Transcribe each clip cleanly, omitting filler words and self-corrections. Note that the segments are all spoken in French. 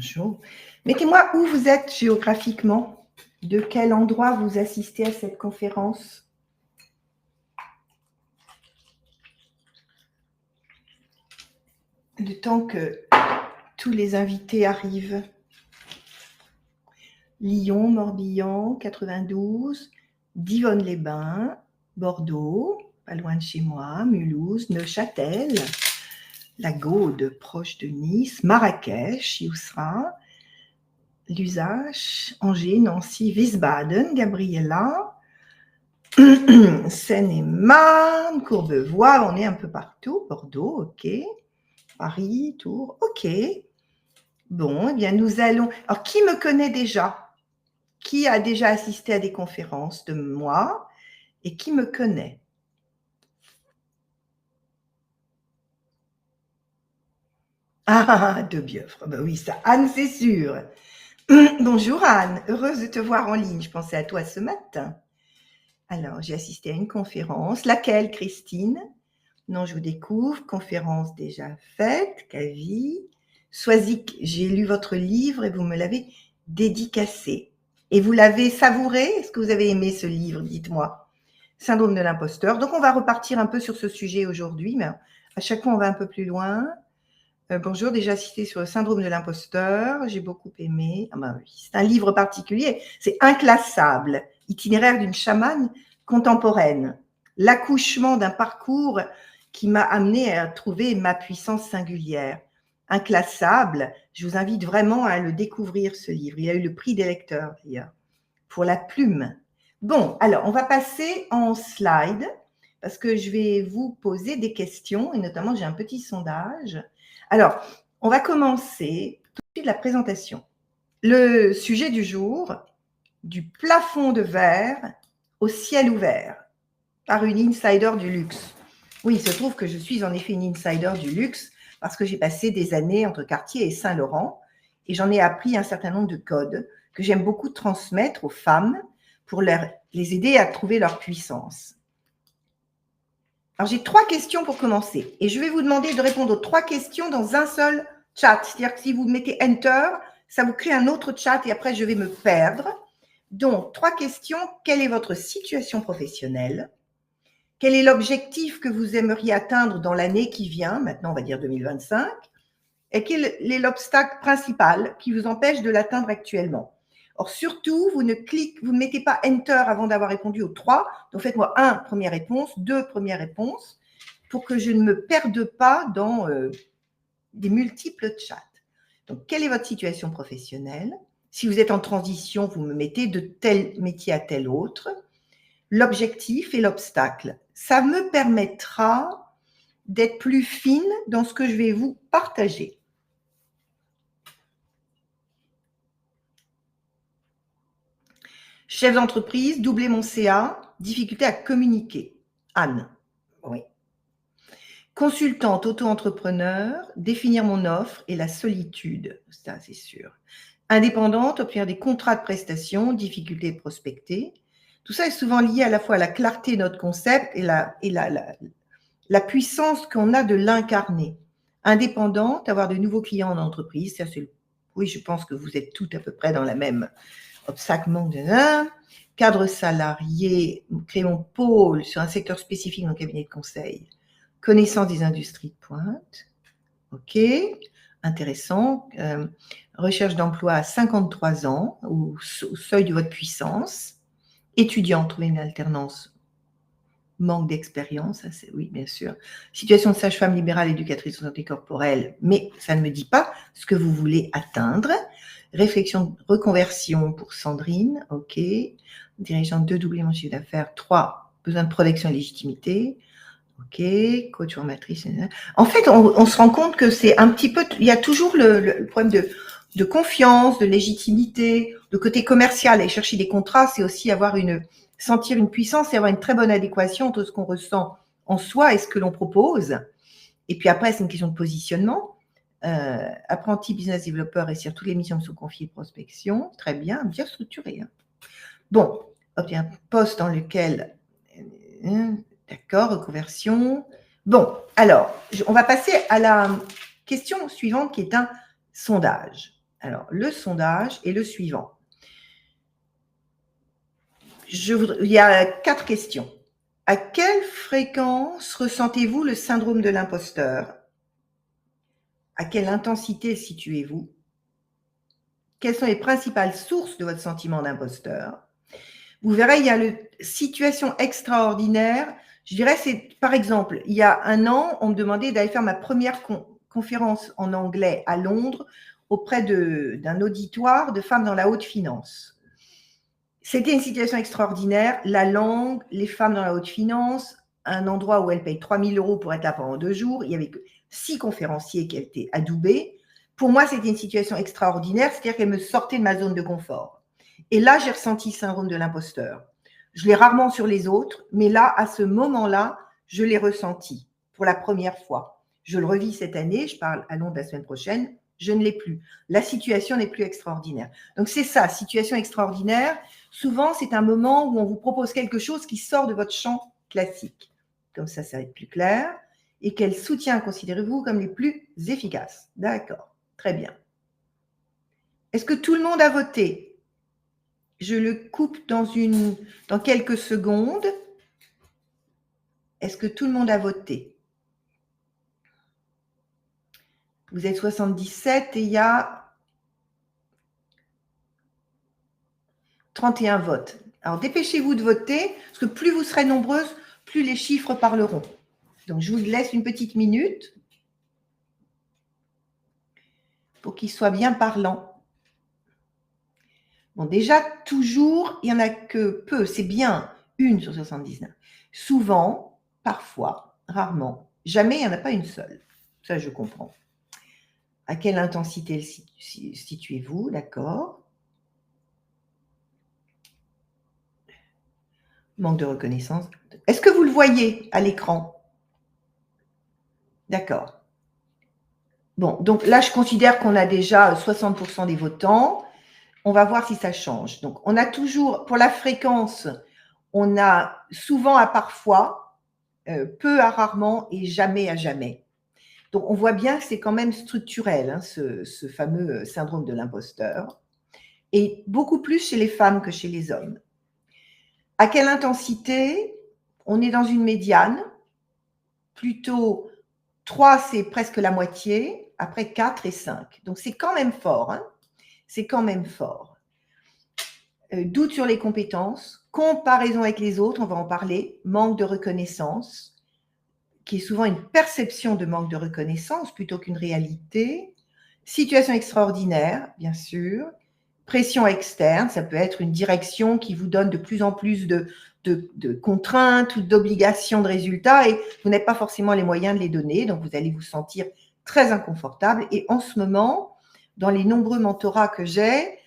Bonjour. Mettez-moi où vous êtes géographiquement. De quel endroit vous assistez à cette conférence? Le temps que tous les invités arrivent. Lyon, Morbihan, 92, Divonne-les-Bains, Bordeaux, pas loin de chez moi, Mulhouse, Neuchâtel, la Gaude, proche de Nice, Marrakech, Yousra, Lusace, Angers, Nancy, Wiesbaden, Gabriella, Seine-et-Marne, Courbevoie, on est un peu partout, Bordeaux, ok, Paris, Tours, ok. Bon, eh bien nous allons... Alors, qui me connaît déjà? Qui a déjà assisté à des conférences de moi et qui me connaît? Ah, de Biofre, ben oui, ça, Anne, c'est sûr. Bonjour Anne, heureuse de te voir en ligne, je pensais à toi ce matin. Alors, j'ai assisté à une conférence, laquelle Christine? Non, je vous découvre, conférence déjà faite, Cavi. Soisic, j'ai lu votre livre et vous me l'avez dédicacé. Et vous l'avez savouré? Est-ce que vous avez aimé ce livre? Dites-moi. Syndrome de l'imposteur. Donc, on va repartir un peu sur ce sujet aujourd'hui, mais à chaque fois, on va un peu plus loin. Bonjour, déjà cité sur le syndrome de l'imposteur. J'ai beaucoup aimé. Ah ben oui, c'est un livre particulier. C'est inclassable. Itinéraire d'une chamane contemporaine. L'accouchement d'un parcours qui m'a amené à trouver ma puissance singulière. Inclassable. Je vous invite vraiment à le découvrir, ce livre. Il a eu le prix des lecteurs, d'ailleurs, pour la plume. Bon, alors, on va passer en slide parce que je vais vous poser des questions et notamment, j'ai un petit sondage. Alors, on va commencer tout de suite la présentation. Le sujet du jour, du plafond de verre au ciel ouvert, par une insider du luxe. Oui, il se trouve que je suis en effet une insider du luxe parce que j'ai passé des années entre Cartier et Saint-Laurent et j'en ai appris un certain nombre de codes que j'aime beaucoup transmettre aux femmes pour les aider à trouver leur puissance. Alors, j'ai 3 questions pour commencer et je vais vous demander de répondre aux 3 questions dans un seul chat. C'est-à-dire que si vous mettez Enter, ça vous crée un autre chat et après, je vais me perdre. Donc, 3 questions. Quelle est votre situation professionnelle? Quel est l'objectif que vous aimeriez atteindre dans l'année qui vient? Maintenant, on va dire 2025. Et quel est l'obstacle principal qui vous empêche de l'atteindre actuellement? Or, surtout, vous ne mettez pas Enter avant d'avoir répondu aux 3. Donc, faites-moi 1, première réponse, 2, première réponse, pour que je ne me perde pas dans des multiples chats. Donc, quelle est votre situation professionnelle? Si vous êtes en transition, vous me mettez de tel métier à tel autre. L'objectif et l'obstacle. Ça me permettra d'être plus fine dans ce que je vais vous partager. Chef d'entreprise, doubler mon CA, difficulté à communiquer. Anne, oui. Consultante, auto-entrepreneur, définir mon offre et la solitude, ça c'est sûr. Indépendante, obtenir des contrats de prestation, difficulté de prospecter. Tout ça est souvent lié à la fois à la clarté de notre concept et la puissance qu'on a de l'incarner. Indépendante, avoir de nouveaux clients en entreprise, ça c'est, oui, je pense que vous êtes toutes à peu près dans la même obstacle, manque de cadre salarié, créer mon pôle sur un secteur spécifique dans le cabinet de conseil, connaissance des industries de pointe, ok, intéressant, recherche d'emploi à 53 ans, au seuil de votre puissance, étudiant, trouver une alternance, manque d'expérience, oui, bien sûr, situation de sage-femme libérale, éducatrice en santé corporelle, mais ça ne me dit pas ce que vous voulez atteindre. Réflexion de reconversion pour Sandrine, ok. Dirigeante 2, doubler mon chiffre d'affaires. 3, besoin de protection et légitimité. Ok, coach formatrice. En fait, on se rend compte que c'est un petit peu, il y a toujours le problème de confiance, de légitimité, de côté commercial. Et chercher des contrats, c'est aussi sentir une puissance et avoir une très bonne adéquation entre ce qu'on ressent en soi et ce que l'on propose. Et puis après, c'est une question de positionnement. Apprenti business développeur, réussir toutes les missions me sont confiées de prospection. Très bien, bien structuré. Hein. Bon, obtenir un poste dans lequel... D'accord, reconversion. Bon, alors, on va passer à la question suivante qui est un sondage. Alors, le sondage est le suivant. Il y a 4 questions. À quelle fréquence ressentez-vous le syndrome de l'imposteur? À quelle intensité situez-vous? Quelles sont les principales sources de votre sentiment d'imposteur? Vous verrez, il y a la situation extraordinaire. Je dirais, c'est par exemple, il y a un an, on me demandait d'aller faire ma première conférence en anglais à Londres auprès d'un auditoire de femmes dans la haute finance. C'était une situation extraordinaire. La langue, les femmes dans la haute finance, un endroit où elles payent 3 000 € pour être là pendant 2 jours. Il y avait 6 conférenciers qui étaient adoubés. Pour moi, c'était une situation extraordinaire, c'est-à-dire qu'elle me sortait de ma zone de confort. Et là, j'ai ressenti le syndrome de l'imposteur. Je l'ai rarement sur les autres, mais là, à ce moment-là, je l'ai ressenti pour la première fois. Je le revis cette année, je parle à Londres la semaine prochaine, je ne l'ai plus. La situation n'est plus extraordinaire. Donc, c'est ça, situation extraordinaire. Souvent, c'est un moment où on vous propose quelque chose qui sort de votre champ classique. Comme ça va être plus clair. Et quel soutien considérez-vous comme les plus efficaces? D'accord, très bien. Est-ce que tout le monde a voté? Je le coupe dans quelques secondes. Est-ce que tout le monde a voté? Vous êtes 77 et il y a 31 votes. Alors, dépêchez-vous de voter, parce que plus vous serez nombreuses, plus les chiffres parleront. Donc, je vous laisse une petite minute pour qu'il soit bien parlant. Bon, déjà, toujours, il n'y en a que peu. C'est bien, 1 sur 79. Souvent, parfois, rarement, jamais il n'y en a pas une seule. Ça, je comprends. À quelle intensité situez-vous? D'accord. Manque de reconnaissance. Est-ce que vous le voyez à l'écran? D'accord. Bon, donc là, je considère qu'on a déjà 60% des votants. On va voir si ça change. Donc, on a toujours, pour la fréquence, on a souvent à parfois, peu à rarement et jamais à jamais. Donc, on voit bien que c'est quand même structurel, hein, ce fameux syndrome de l'imposteur. Et beaucoup plus chez les femmes que chez les hommes. À quelle intensité? On est dans une médiane. Plutôt 3, c'est presque la moitié. Après 4 et 5. Donc, c'est quand même fort. Hein, c'est quand même fort. Doute sur les compétences. Comparaison avec les autres, on va en parler. Manque de reconnaissance, qui est souvent une perception de manque de reconnaissance plutôt qu'une réalité. Situation extraordinaire, bien sûr. Pression externe, ça peut être une direction qui vous donne de plus en plus de contraintes ou d'obligations de résultats et vous n'avez pas forcément les moyens de les donner, donc vous allez vous sentir très inconfortable. Et en ce moment, dans les nombreux mentorats que j'ai,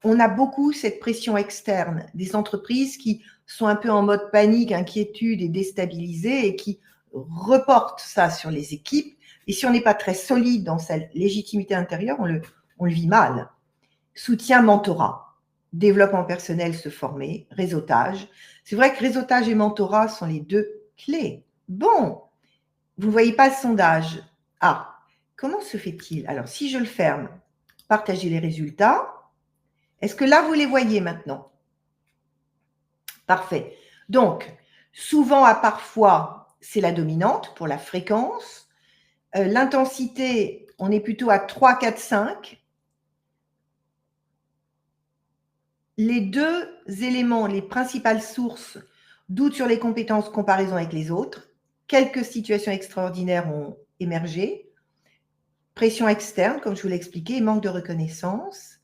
on a beaucoup cette pression externe des entreprises qui sont un peu en mode panique, inquiétude et déstabilisées et qui reportent ça sur les équipes. Et si on n'est pas très solide dans sa légitimité intérieure, on le vit mal. Soutien mentorat, développement personnel, se former, réseautage. C'est vrai que réseautage et mentorat sont les 2 clés. Bon, vous ne voyez pas le sondage. Ah, comment se fait-il? Alors, si je le ferme, partager les résultats. Est-ce que là, vous les voyez maintenant? Parfait. Donc, souvent à parfois, c'est la dominante pour la fréquence. L'intensité, on est plutôt à 3, 4, 5. Les 2 éléments, les principales sources, doute sur les compétences, comparaison avec les autres. Quelques situations extraordinaires ont émergé. Pression externe, comme je vous l'ai expliqué, manque de reconnaissance.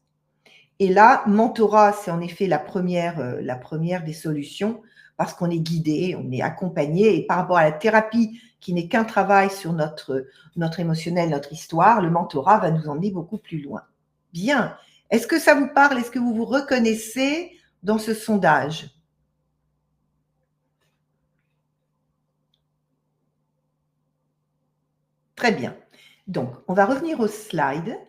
Et là, mentorat, c'est en effet la première des solutions parce qu'on est guidé, on est accompagné. Et par rapport à la thérapie, qui n'est qu'un travail sur notre émotionnel, notre histoire, le mentorat va nous emmener beaucoup plus loin. Bien. Est-ce que ça vous parle? Est-ce que vous vous reconnaissez dans ce sondage? Très bien. Donc, on va revenir au slide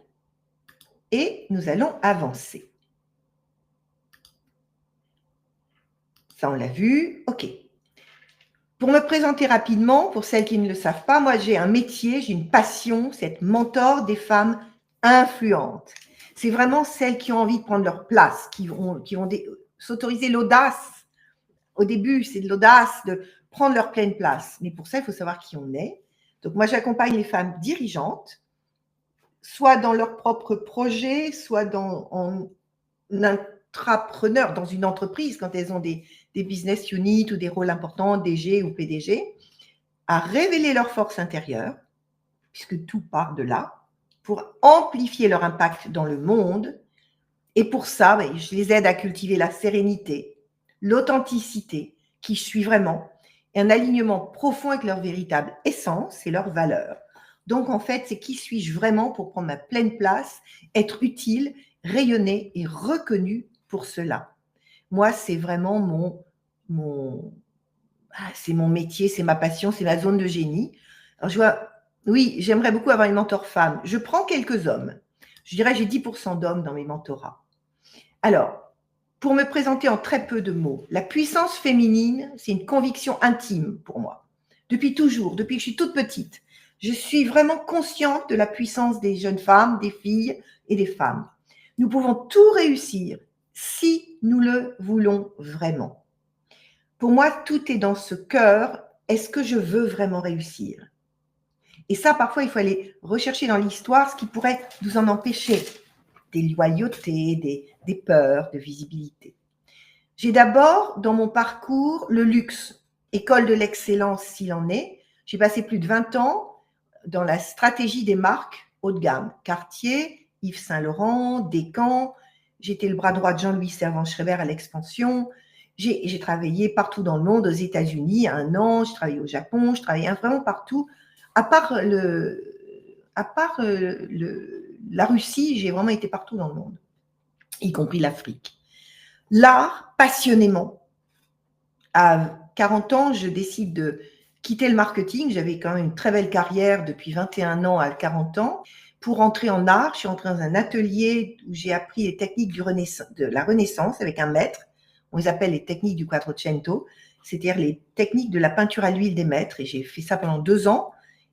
et nous allons avancer. Ça, on l'a vu. OK. Pour me présenter rapidement, pour celles qui ne le savent pas, moi, j'ai un métier, j'ai une passion, c'est être mentor des femmes influentes. C'est vraiment celles qui ont envie de prendre leur place, qui vont s'autoriser l'audace. Au début, c'est de l'audace de prendre leur pleine place. Mais pour ça, il faut savoir qui on est. Donc, moi, j'accompagne les femmes dirigeantes, soit dans leur propre projet, soit en intrapreneur, dans une entreprise, quand elles ont des business units ou des rôles importants, DG ou PDG, à révéler leur force intérieure, puisque tout part de là, pour amplifier leur impact dans le monde. Et pour ça, je les aide à cultiver la sérénité, l'authenticité, qui je suis vraiment, et un alignement profond avec leur véritable essence et leurs valeurs. Donc, en fait, c'est qui suis-je vraiment pour prendre ma pleine place, être utile, rayonner et reconnu pour cela. Moi, c'est vraiment c'est mon métier, c'est ma passion, c'est ma zone de génie. Alors, oui, j'aimerais beaucoup avoir une mentor femme. Je prends quelques hommes. Je dirais j'ai 10% d'hommes dans mes mentorats. Alors, pour me présenter en très peu de mots, la puissance féminine, c'est une conviction intime pour moi. Depuis toujours, depuis que je suis toute petite, je suis vraiment consciente de la puissance des jeunes femmes, des filles et des femmes. Nous pouvons tout réussir si nous le voulons vraiment. Pour moi, tout est dans ce cœur. Est-ce que je veux vraiment réussir? Et ça, parfois, il faut aller rechercher dans l'histoire ce qui pourrait nous en empêcher. Des loyautés, des peurs, de visibilité. J'ai d'abord, dans mon parcours, le luxe, école de l'excellence s'il en est. J'ai passé plus de 20 ans dans la stratégie des marques haut de gamme. Cartier, Yves Saint Laurent, Descamps. J'étais le bras droit de Jean-Louis Servan-Schreiber à l'expansion. J'ai travaillé partout dans le monde, aux États-Unis, 1 an, j'ai travaillé au Japon, je travaillais vraiment partout. À part la Russie, j'ai vraiment été partout dans le monde, y compris l'Afrique. L'art, passionnément. À 40 ans, je décide de quitter le marketing. J'avais quand même une très belle carrière depuis 21 ans à 40 ans. Pour entrer en art, je suis entrée dans un atelier où j'ai appris les techniques de la Renaissance avec un maître. On les appelle les techniques du Quattrocento, c'est-à-dire les techniques de la peinture à l'huile des maîtres. Et j'ai fait ça pendant 2 ans.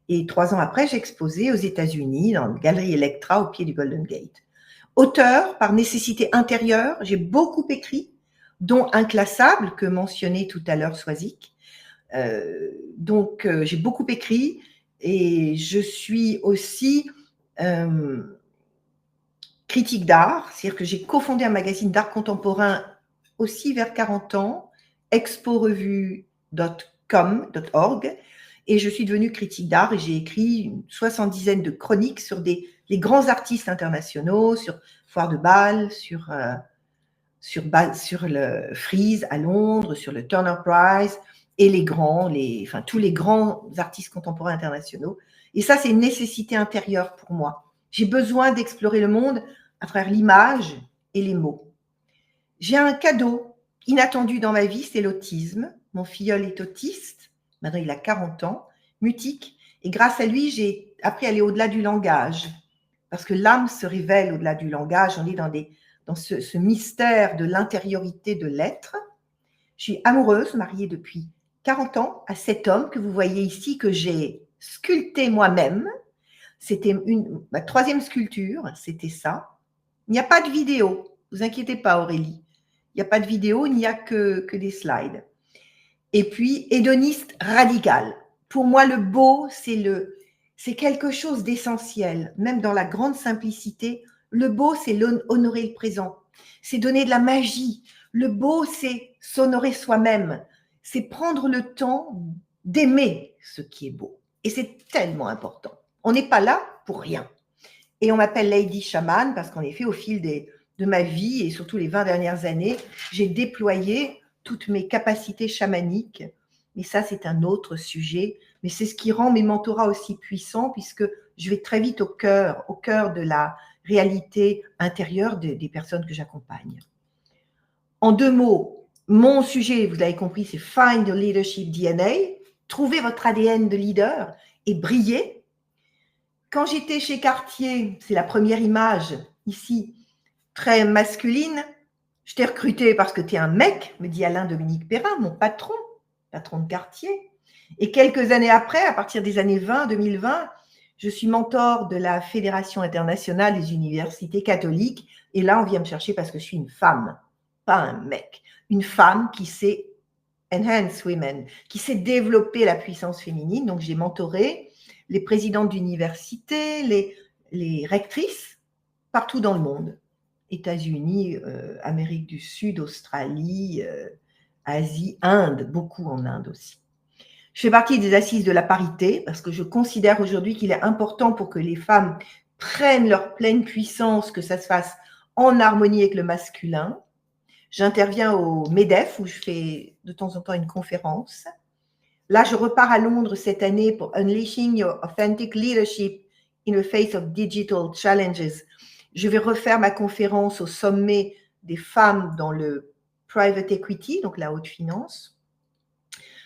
Et 3 ans après, j'ai exposé aux États-Unis, dans la galerie Electra, au pied du Golden Gate. Auteur, par nécessité intérieure, j'ai beaucoup écrit, dont Inclassable, que mentionnait tout à l'heure Swazik. Donc, j'ai beaucoup écrit et je suis aussi critique d'art, c'est-à-dire que j'ai cofondé un magazine d'art contemporain aussi vers 40 ans, exporevue.com.org, et je suis devenue critique d'art et j'ai écrit une 70aine de chroniques sur les grands artistes internationaux, sur Foire de Bâle, sur le Frieze à Londres, sur le Turner Prize, et tous les grands artistes contemporains internationaux. Et ça, c'est une nécessité intérieure pour moi. J'ai besoin d'explorer le monde à travers l'image et les mots. J'ai un cadeau inattendu dans ma vie, c'est l'autisme. Mon filleul est autiste, maintenant il a 40 ans, mutique, et grâce à lui, j'ai appris à aller au-delà du langage, parce que l'âme se révèle au-delà du langage, on est dans ce mystère de l'intériorité de l'être. Je suis amoureuse, mariée depuis 40 ans à cet homme que vous voyez ici, que j'ai sculpté moi-même. C'était ma 3e sculpture, c'était ça. Il n'y a pas de vidéo, ne vous inquiétez pas Aurélie. Il n'y a pas de vidéo, il n'y a que des slides. Et puis, hédoniste radical. Pour moi, le beau, c'est quelque chose d'essentiel, même dans la grande simplicité. Le beau, c'est honorer le présent. C'est donner de la magie. Le beau, c'est s'honorer soi-même. C'est prendre le temps d'aimer ce qui est beau. Et c'est tellement important. On n'est pas là pour rien. Et on m'appelle Lady Shaman parce qu'en effet, au fil de ma vie et surtout les 20 dernières années, j'ai déployé toutes mes capacités chamaniques. Mais ça, c'est un autre sujet. Mais c'est ce qui rend mes mentorats aussi puissants puisque je vais très vite au cœur de la réalité intérieure des personnes que j'accompagne. En 2 mots, mon sujet, vous l'avez compris, c'est Find your leadership DNA, trouver votre ADN de leader et briller. Quand j'étais chez Cartier, c'est la première image ici, très masculine, je t'ai recruté parce que tu es un mec, me dit Alain-Dominique Perrin, mon patron de Cartier. Et quelques années après, à partir des années 2020, Je suis mentor de la Fédération internationale des universités catholiques. Et là, on vient me chercher parce que je suis une femme, pas un mec. Une femme qui sait enhance women, qui sait développer la puissance féminine. Donc, j'ai mentoré les présidentes d'université, les rectrices partout dans le monde. États-Unis, Amérique du Sud, Australie, Asie, Inde, beaucoup en Inde aussi. Je fais partie des assises de la parité parce que je considère aujourd'hui qu'il est important pour que les femmes prennent leur pleine puissance, que ça se fasse en harmonie avec le masculin. J'interviens au MEDEF où je fais de temps en temps une conférence. Là, je repars à Londres cette année pour Unleashing Your Authentic Leadership in the Face of Digital Challenges. Je vais refaire ma conférence au sommet des femmes dans le private equity, donc la haute finance,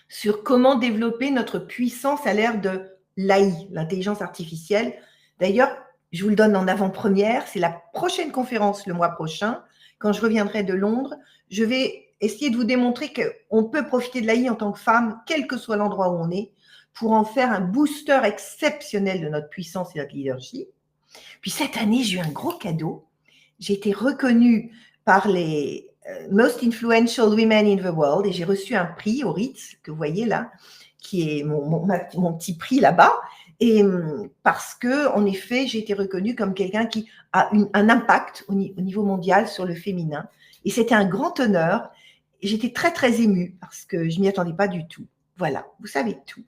sur comment développer notre puissance à l'ère de l'AI, l'intelligence artificielle. D'ailleurs, je vous le donne en avant-première, c'est la prochaine conférence le mois prochain. Quand je reviendrai de Londres, je vais essayer de vous démontrer qu'on peut profiter de l'AI en tant que femme, quel que soit l'endroit où on est, pour en faire un booster exceptionnel de notre puissance et notre leadership. Puis cette année, j'ai eu un gros cadeau. J'ai été reconnue par les Most Influential Women in the World et j'ai reçu un prix au Ritz, que vous voyez là, qui est mon petit prix là-bas. Et parce que, en effet, j'ai été reconnue comme quelqu'un qui a un impact au niveau mondial sur le féminin. Et c'était un grand honneur. Et j'étais très, très émue parce que je ne m'y attendais pas du tout. Voilà, vous savez tout.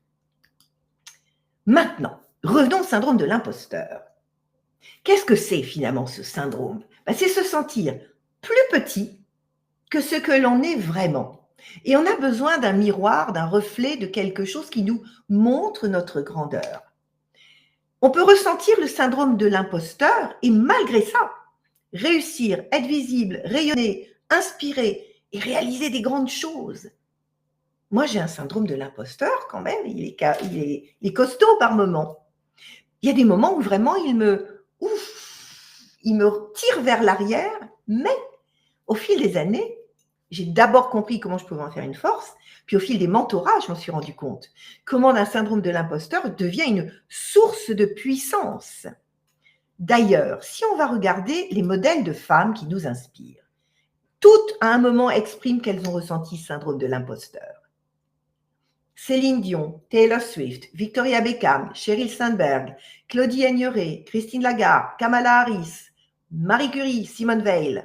Maintenant, revenons au syndrome de l'imposteur. Qu'est-ce que c'est finalement ce syndrome? C'est se sentir plus petit que ce que l'on est vraiment. Et on a besoin d'un miroir, d'un reflet, de quelque chose qui nous montre notre grandeur. On peut ressentir le syndrome de l'imposteur et malgré ça, réussir, être visible, rayonner, inspirer et réaliser des grandes choses. Moi, j'ai un syndrome de l'imposteur quand même, il est costaud par moments. Il y a des moments où vraiment il me tire vers l'arrière, mais au fil des années, j'ai d'abord compris comment je pouvais en faire une force, puis au fil des mentorats, je m'en suis rendu compte comment un syndrome de l'imposteur devient une source de puissance. D'ailleurs, si on va regarder les modèles de femmes qui nous inspirent, toutes à un moment expriment qu'elles ont ressenti ce syndrome de l'imposteur. Céline Dion, Taylor Swift, Victoria Beckham, Sheryl Sandberg, Claudie Agneray, Christine Lagarde, Kamala Harris, Marie Curie, Simone Veil.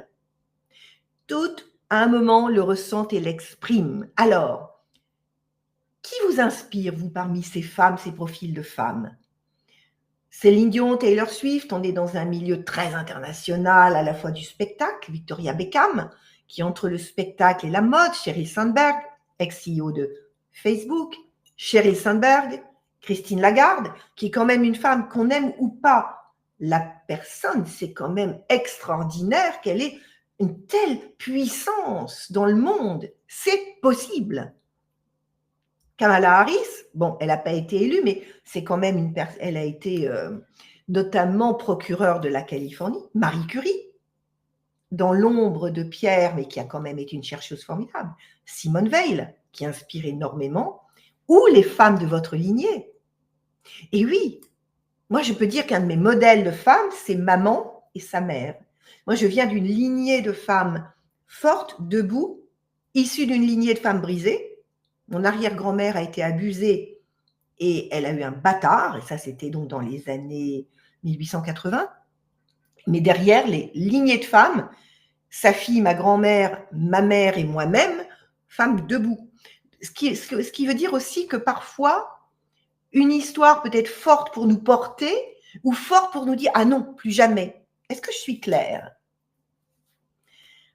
Toutes, à un moment, le ressentent et l'expriment. Alors, qui vous inspire, vous, parmi ces femmes, ces profils de femmes? Céline Dion, Taylor Swift, on est dans un milieu très international, à la fois du spectacle. Victoria Beckham, qui entre le spectacle et la mode. Sheryl Sandberg, ex-CEO de Facebook. Sheryl Sandberg, Christine Lagarde, qui est quand même une femme qu'on aime ou pas. La personne, c'est quand même extraordinaire qu'elle ait une telle puissance dans le monde. C'est possible. Kamala Harris, bon, elle n'a pas été élue, mais c'est quand même elle a été notamment procureure de la Californie. Marie Curie, dans l'ombre de Pierre, mais qui a quand même été une chercheuse formidable. Simone Veil, qui inspire énormément, ou les femmes de votre lignée. Et oui, moi je peux dire qu'un de mes modèles de femmes, c'est maman et sa mère. Moi je viens d'une lignée de femmes fortes, debout, issues d'une lignée de femmes brisées. Mon arrière-grand-mère a été abusée et elle a eu un bâtard, et ça c'était donc dans les années 1880. Mais derrière les lignées de femmes, sa fille, ma grand-mère, ma mère et moi-même, femmes debout. Ce qui veut dire aussi que parfois, une histoire peut être forte pour nous porter ou forte pour nous dire « Ah non, plus jamais ». Est-ce que je suis claire?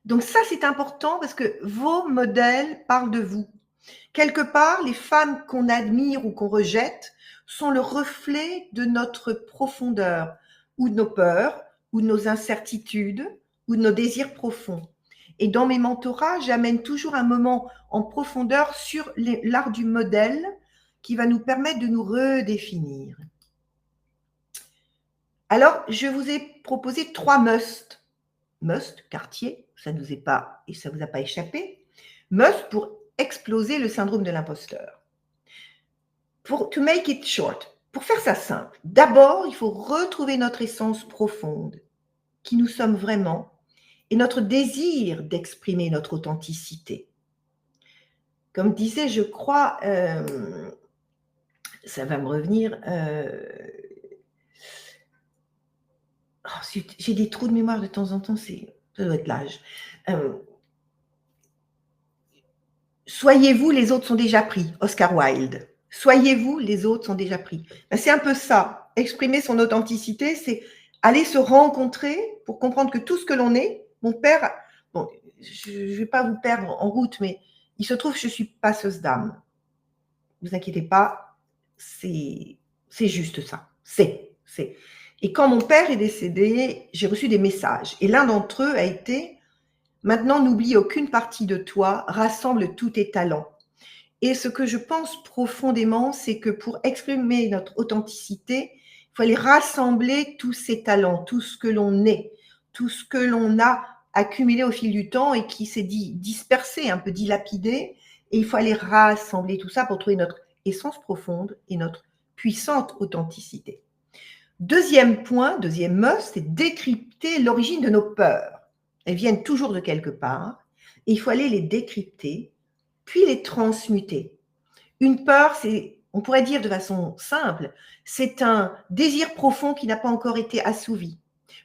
Donc ça, c'est important parce que vos modèles parlent de vous. Quelque part, les femmes qu'on admire ou qu'on rejette sont le reflet de notre profondeur, ou de nos peurs, ou de nos incertitudes, ou de nos désirs profonds. Et dans mes mentorats, j'amène toujours un moment en profondeur sur l'art du modèle qui va nous permettre de nous redéfinir. Alors, je vous ai proposé 3 must. Must, quartier, ça ne vous est pas, et ça vous a pas échappé. Must pour exploser le syndrome de l'imposteur. To make it short, Pour faire ça simple, d'abord, il faut retrouver notre essence profonde, qui nous sommes vraiment, et notre désir d'exprimer notre authenticité. Comme disait, je crois, ça va me revenir, zut, j'ai des trous de mémoire de temps en temps, ça doit être l'âge. Soyez-vous, les autres sont déjà pris, Oscar Wilde. Soyez-vous, les autres sont déjà pris. Ben, c'est un peu ça. Exprimer son authenticité, c'est aller se rencontrer pour comprendre que tout ce que l'on est, mon père, bon, je ne vais pas vous perdre en route, mais il se trouve que je suis passeuse d'âme. Ne vous inquiétez pas, c'est juste ça. C'est. Et quand mon père est décédé, j'ai reçu des messages. Et l'un d'entre eux a été: maintenant, n'oublie aucune partie de toi, rassemble tous tes talents. Et ce que je pense profondément, c'est que pour exprimer notre authenticité, il faut aller rassembler tous ces talents, tout ce que l'on est, tout ce que l'on a accumulé au fil du temps et qui s'est dispersé, un peu dilapidé. Et il faut aller rassembler tout ça pour trouver notre essence profonde et notre puissante authenticité. Deuxième point, deuxième must, c'est décrypter l'origine de nos peurs. Elles viennent toujours de quelque part et il faut aller les décrypter, puis les transmuter. Une peur, on pourrait dire de façon simple, c'est un désir profond qui n'a pas encore été assouvi.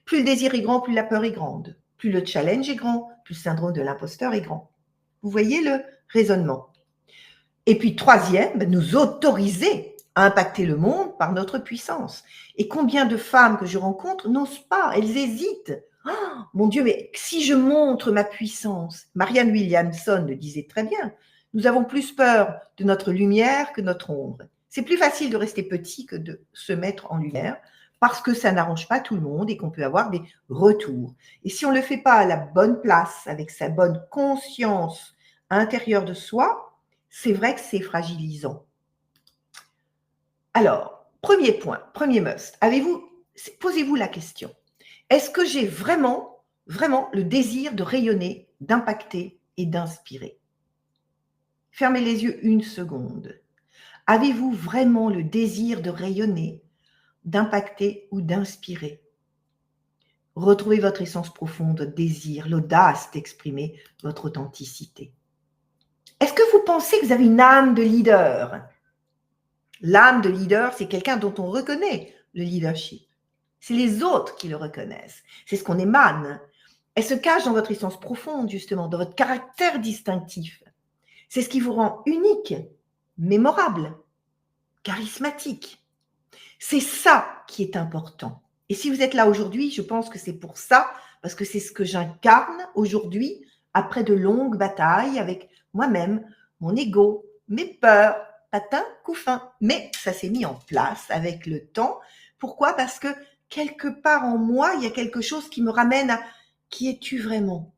Plus le désir est grand, plus la peur est grande. Plus le challenge est grand, plus le syndrome de l'imposteur est grand. Vous voyez le raisonnement. Et puis troisième, nous autoriser à impacter le monde par notre puissance. Et combien de femmes que je rencontre n'osent pas, elles hésitent. Oh, mon Dieu, mais si je montre ma puissance, Marianne Williamson le disait très bien, nous avons plus peur de notre lumière que notre ombre. C'est plus facile de rester petit que de se mettre en lumière parce que ça n'arrange pas tout le monde et qu'on peut avoir des retours. Et si on ne le fait pas à la bonne place, avec sa bonne conscience intérieure de soi, c'est vrai que c'est fragilisant. Alors, premier point, premier must, posez-vous la question. Est-ce que j'ai vraiment le désir de rayonner, d'impacter et d'inspirer? Fermez les yeux une seconde. Avez-vous vraiment le désir de rayonner, d'impacter ou d'inspirer? Retrouvez votre essence profonde, votre désir, l'audace d'exprimer votre authenticité. Est-ce que vous pensez que vous avez une âme de leader? L'âme de leader, c'est quelqu'un dont on reconnaît le leadership. C'est les autres qui le reconnaissent. C'est ce qu'on émane. Elle se cache dans votre essence profonde, justement, dans votre caractère distinctif. C'est ce qui vous rend unique, mémorable, charismatique. C'est ça qui est important. Et si vous êtes là aujourd'hui, je pense que c'est pour ça, parce que c'est ce que j'incarne aujourd'hui, après de longues batailles avec moi-même, mon ego, mes peurs, patin, couffin. Mais ça s'est mis en place avec le temps. Pourquoi? Parce que quelque part en moi, il y a quelque chose qui me ramène à qui es-tu vraiment?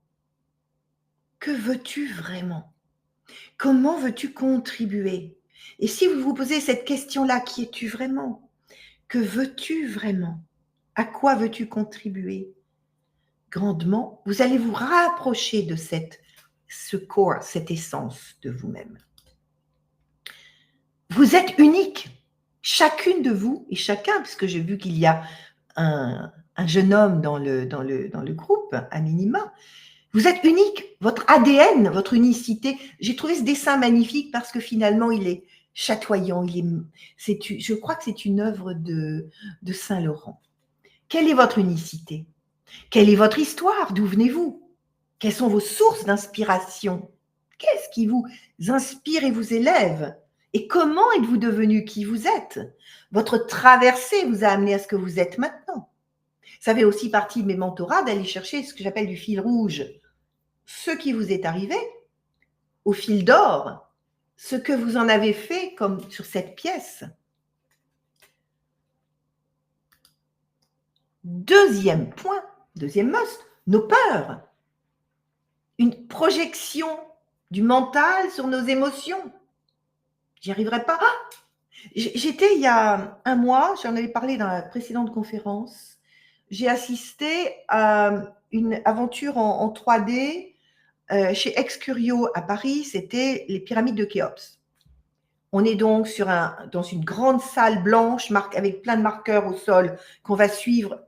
Que veux-tu vraiment? Comment veux-tu contribuer? Et si vous vous posez cette question-là, qui es-tu vraiment? Que veux-tu vraiment? À quoi veux-tu contribuer? Grandement, vous allez vous rapprocher de ce corps, cette essence de vous-même. Vous êtes unique, chacune de vous et chacun, puisque j'ai vu qu'il y a un jeune homme dans le groupe, à minima. Vous êtes unique, votre ADN, votre unicité. J'ai trouvé ce dessin magnifique parce que finalement, il est chatoyant. Je crois que c'est une œuvre de Saint-Laurent. Quelle est votre unicité? Quelle est votre histoire? D'où venez-vous? Quelles sont vos sources d'inspiration? Qu'est-ce qui vous inspire et vous élève? Et comment êtes-vous devenu qui vous êtes? Votre traversée vous a amené à ce que vous êtes maintenant. Ça fait aussi partie de mes mentorats d'aller chercher ce que j'appelle du fil rouge. Ce qui vous est arrivé, au fil d'or, ce que vous en avez fait comme sur cette pièce. Deuxième point, deuxième must, nos peurs. Une projection du mental sur nos émotions. J'y arriverai pas. Ah, j'étais il y a un mois, j'en avais parlé dans la précédente conférence, j'ai assisté à une aventure en 3D chez Excurio à Paris, c'était les pyramides de Khéops. On est donc dans une grande salle blanche avec plein de marqueurs au sol qu'on va suivre,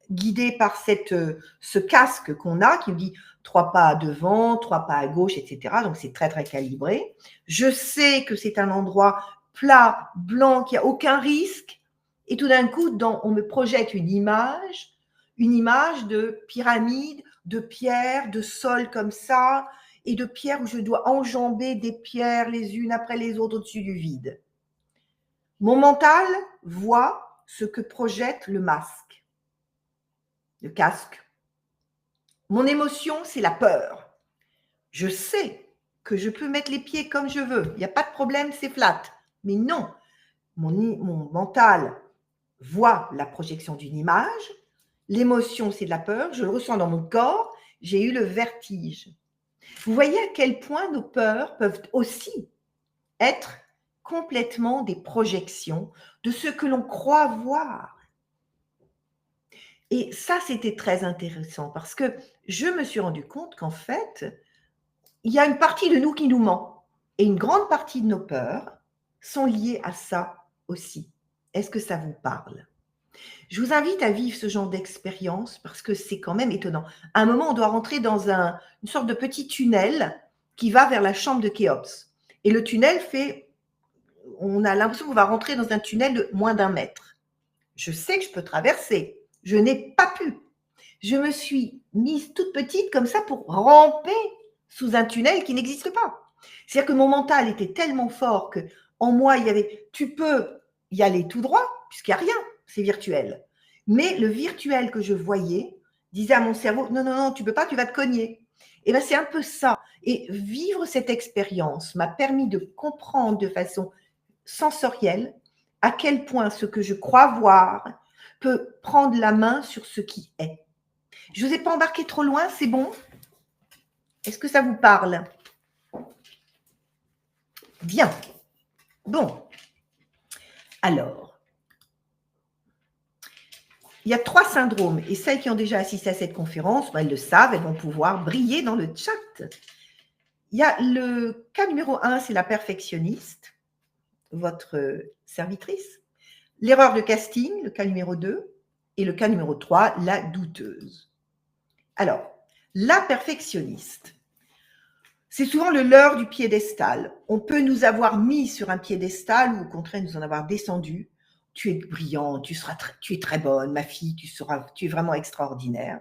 guidé par ce casque qu'on a qui me dit 3 pas devant, 3 pas à gauche, etc. Donc, c'est très, très calibré. Je sais que c'est un endroit plat, blanc, qu'il n'y a aucun risque. Et tout d'un coup, on me projette une image de pyramide, de pierres, de sol comme ça, et de pierres où je dois enjamber des pierres les unes après les autres au-dessus du vide. Mon mental voit ce que projette le masque, le casque. Mon émotion, c'est la peur. Je sais que je peux mettre les pieds comme je veux. Il n'y a pas de problème, c'est flat. Mais non, mon mental voit la projection d'une image. L'émotion, c'est de la peur. Je le ressens dans mon corps. J'ai eu le vertige. Vous voyez à quel point nos peurs peuvent aussi être complètement des projections de ce que l'on croit voir. Et ça, c'était très intéressant parce que je me suis rendu compte qu'en fait, il y a une partie de nous qui nous ment. Et une grande partie de nos peurs sont liées à ça aussi. Est-ce que ça vous parle? Je vous invite à vivre ce genre d'expérience parce que c'est quand même étonnant. À un moment, on doit rentrer dans une sorte de petit tunnel qui va vers la chambre de Khéops. Et le tunnel on a l'impression qu'on va rentrer dans un tunnel de moins d'1 mètre. Je sais que je peux traverser. Je n'ai pas pu. Je me suis mise toute petite comme ça pour ramper sous un tunnel qui n'existe pas. C'est-à-dire que mon mental était tellement fort que en moi, tu peux y aller tout droit, puisqu'il n'y a rien, c'est virtuel. Mais le virtuel que je voyais disait à mon cerveau, non, non, non, tu peux pas, tu vas te cogner. Et bien, c'est un peu ça. Et vivre cette expérience m'a permis de comprendre de façon sensorielle à quel point ce que je crois voir peut prendre la main sur ce qui est. Je ne vous ai pas embarqué trop loin, c'est bon? Est-ce que ça vous parle? Bien. Bon. Alors, il y a 3 syndromes et celles qui ont déjà assisté à cette conférence, elles le savent, elles vont pouvoir briller dans le chat. Il y a le cas numéro 1, c'est la perfectionniste, votre servitrice. L'erreur de casting, le cas numéro 2. Et le cas numéro 3, la douteuse. Alors, la perfectionniste, c'est souvent le leurre du piédestal. On peut nous avoir mis sur un piédestal ou au contraire nous en avoir descendu. Tu es brillante, tu es très bonne, ma fille, tu es vraiment extraordinaire.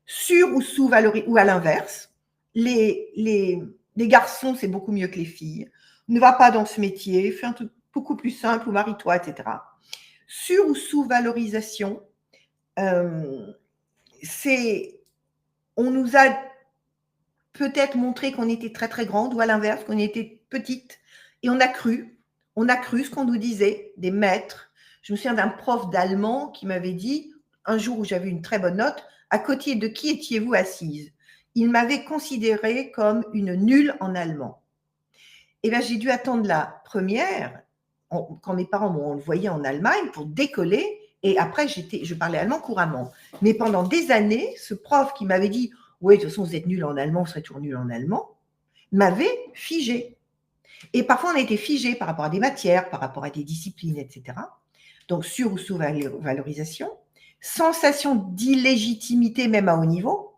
Sur ou sous-valorisé, ou à l'inverse, les garçons, c'est beaucoup mieux que les filles. Ne va pas dans ce métier, fais un truc beaucoup plus simple ou marie-toi, etc. Sur ou sous-valorisation, on nous a peut-être montré qu'on était très très grande ou à l'inverse, qu'on était petite et on a cru ce qu'on nous disait, des maîtres. Je me souviens d'un prof d'allemand qui m'avait dit, un jour où j'avais une très bonne note, à côté de qui étiez-vous assise? Il m'avait considérée comme une nulle en allemand. Et bien, j'ai dû attendre la première, quand mes parents m'ont envoyée en Allemagne pour décoller, et après, je parlais allemand couramment. Mais pendant des années, ce prof qui m'avait dit « Oui, de toute façon, vous êtes nul en allemand, vous serez toujours nul en allemand », m'avait figé. Et parfois, on a été figé par rapport à des matières, par rapport à des disciplines, etc. Donc, sur- ou sous-valorisation, sensation d'illégitimité même à haut niveau.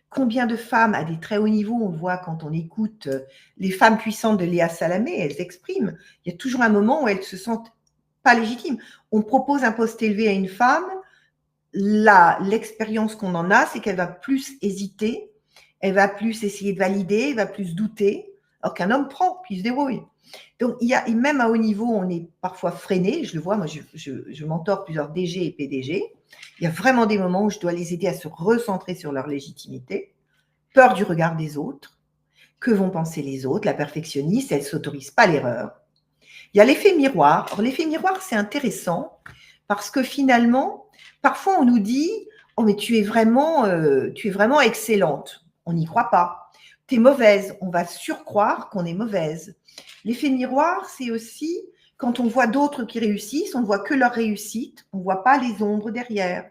Combien de femmes à des très hauts niveaux, on voit quand on écoute les femmes puissantes de Léa Salamé, elles expriment. Il y a toujours un moment où elles se sentent pas légitimes. On propose un poste élevé à une femme, l'expérience qu'on en a, c'est qu'elle va plus hésiter, elle va plus essayer de valider, elle va plus douter, alors qu'un homme prend, puis il se débrouille. Donc, et même à haut niveau, on est parfois freiné. Je le vois, moi, je mentor plusieurs DG et PDG. Il y a vraiment des moments où je dois les aider à se recentrer sur leur légitimité. Peur du regard des autres. Que vont penser les autres? La perfectionniste, elle ne s'autorise pas l'erreur. Il y a l'effet miroir. Alors, l'effet miroir, c'est intéressant parce que finalement, parfois, on nous dit « Oh, mais tu es vraiment excellente. » On n'y croit pas. Tu es mauvaise. On va surcroire qu'on est mauvaise. L'effet miroir, c'est aussi quand on voit d'autres qui réussissent, on ne voit que leur réussite, on ne voit pas les ombres derrière.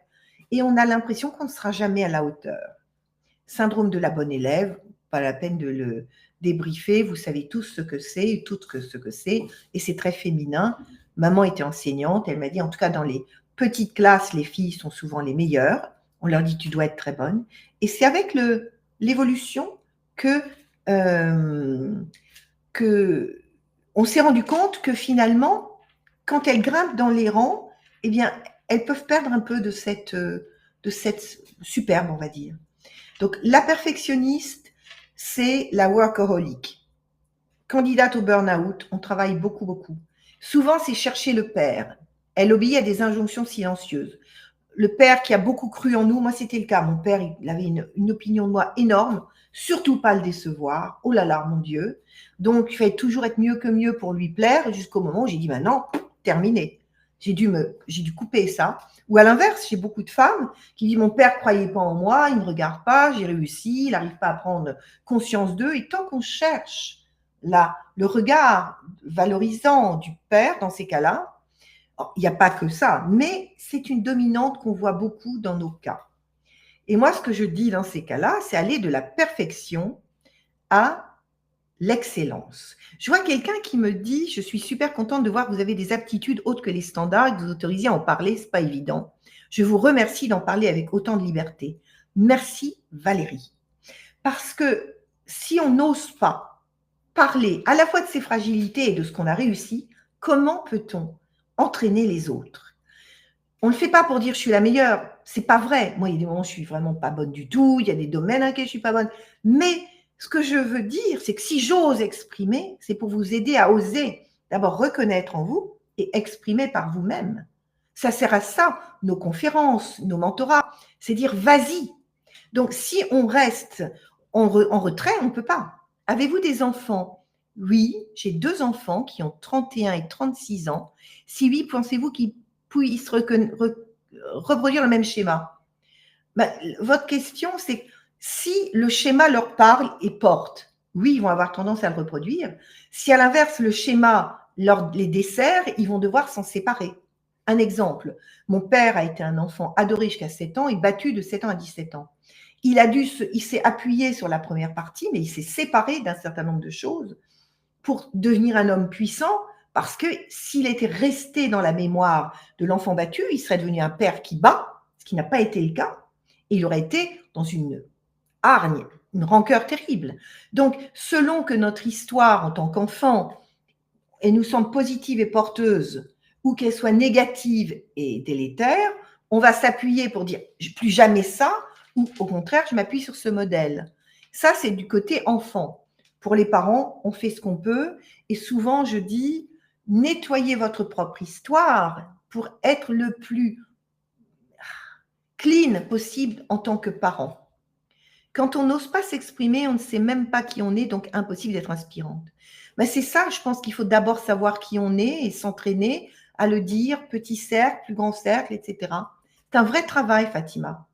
Et on a l'impression qu'on ne sera jamais à la hauteur. Syndrome de la bonne élève, pas la peine de débriefer, vous savez tous ce que c'est, ce que c'est, et c'est très féminin. Maman était enseignante, elle m'a dit, en tout cas dans les petites classes, les filles sont souvent les meilleures. On leur dit, tu dois être très bonne. Et c'est avec l'évolution que, que on s'est rendu compte que finalement, quand elles grimpent dans les rangs, eh bien, elles peuvent perdre un peu de cette superbe, on va dire. Donc, la perfectionniste, c'est la workaholic. Candidate au burn-out, on travaille beaucoup, beaucoup. Souvent, c'est chercher le père. Elle obéit à des injonctions silencieuses. Le père qui a beaucoup cru en nous, moi c'était le cas. Mon père, il avait une opinion de moi énorme, surtout pas le décevoir. Oh là là, mon Dieu. Donc, il fallait toujours être mieux que mieux pour lui plaire, jusqu'au moment où j'ai dit, non, terminé. J'ai dû couper ça. Ou à l'inverse, j'ai beaucoup de femmes qui disent, mon père croyait pas en moi, il ne me regarde pas, j'ai réussi, il n'arrive pas à prendre conscience d'eux. Et tant qu'on cherche là, le regard valorisant du père dans ces cas-là, il n'y a pas que ça, mais c'est une dominante qu'on voit beaucoup dans nos cas. Et moi, ce que je dis dans ces cas-là, c'est aller de la perfection à l'excellence. Je vois quelqu'un qui me dit, je suis super contente de voir que vous avez des aptitudes autres que les standards et que vous autorisez à en parler, c'est pas évident. Je vous remercie d'en parler avec autant de liberté. Merci Valérie. Parce que si on n'ose pas parler à la fois de ses fragilités et de ce qu'on a réussi, comment peut-on entraîner les autres? On ne le fait pas pour dire je suis la meilleure. C'est pas vrai. Moi, il y a des moments où je suis vraiment pas bonne du tout. Il y a des domaines dans lesquels je suis pas bonne. Mais ce que je veux dire, c'est que si j'ose exprimer, c'est pour vous aider à oser d'abord reconnaître en vous et exprimer par vous-même. Ça sert à ça, nos conférences, nos mentorats. C'est dire vas-y. Donc, si on reste en retrait, on ne peut pas. Avez-vous des enfants? Oui, j'ai 2 enfants qui ont 31 et 36 ans. Si oui, pensez-vous qu'ils puissent reproduire le même schéma? Votre question, c'est si le schéma leur parle et porte, oui, ils vont avoir tendance à le reproduire. Si à l'inverse, le schéma les dessert, ils vont devoir s'en séparer. Un exemple, mon père a été un enfant adoré jusqu'à 7 ans et battu de 7 ans à 17 ans. Il s'est appuyé sur la première partie, mais il s'est séparé d'un certain nombre de choses pour devenir un homme puissant, parce que s'il était resté dans la mémoire de l'enfant battu, il serait devenu un père qui bat, ce qui n'a pas été le cas, et il aurait été dans une hargne, une rancœur terrible. Donc, selon que notre histoire en tant qu'enfant, elle nous semble positive et porteuse, ou qu'elle soit négative et délétère, on va s'appuyer pour dire plus jamais ça, ou au contraire, je m'appuie sur ce modèle. Ça, c'est du côté enfant. Pour les parents, on fait ce qu'on peut, et souvent, je dis, nettoyez votre propre histoire pour être le plus clean possible en tant que parent. Quand on n'ose pas s'exprimer, on ne sait même pas qui on est, donc impossible d'être inspirante. Mais c'est ça, je pense qu'il faut d'abord savoir qui on est et s'entraîner à le dire, petit cercle, plus grand cercle, etc. C'est un vrai travail, Fatima.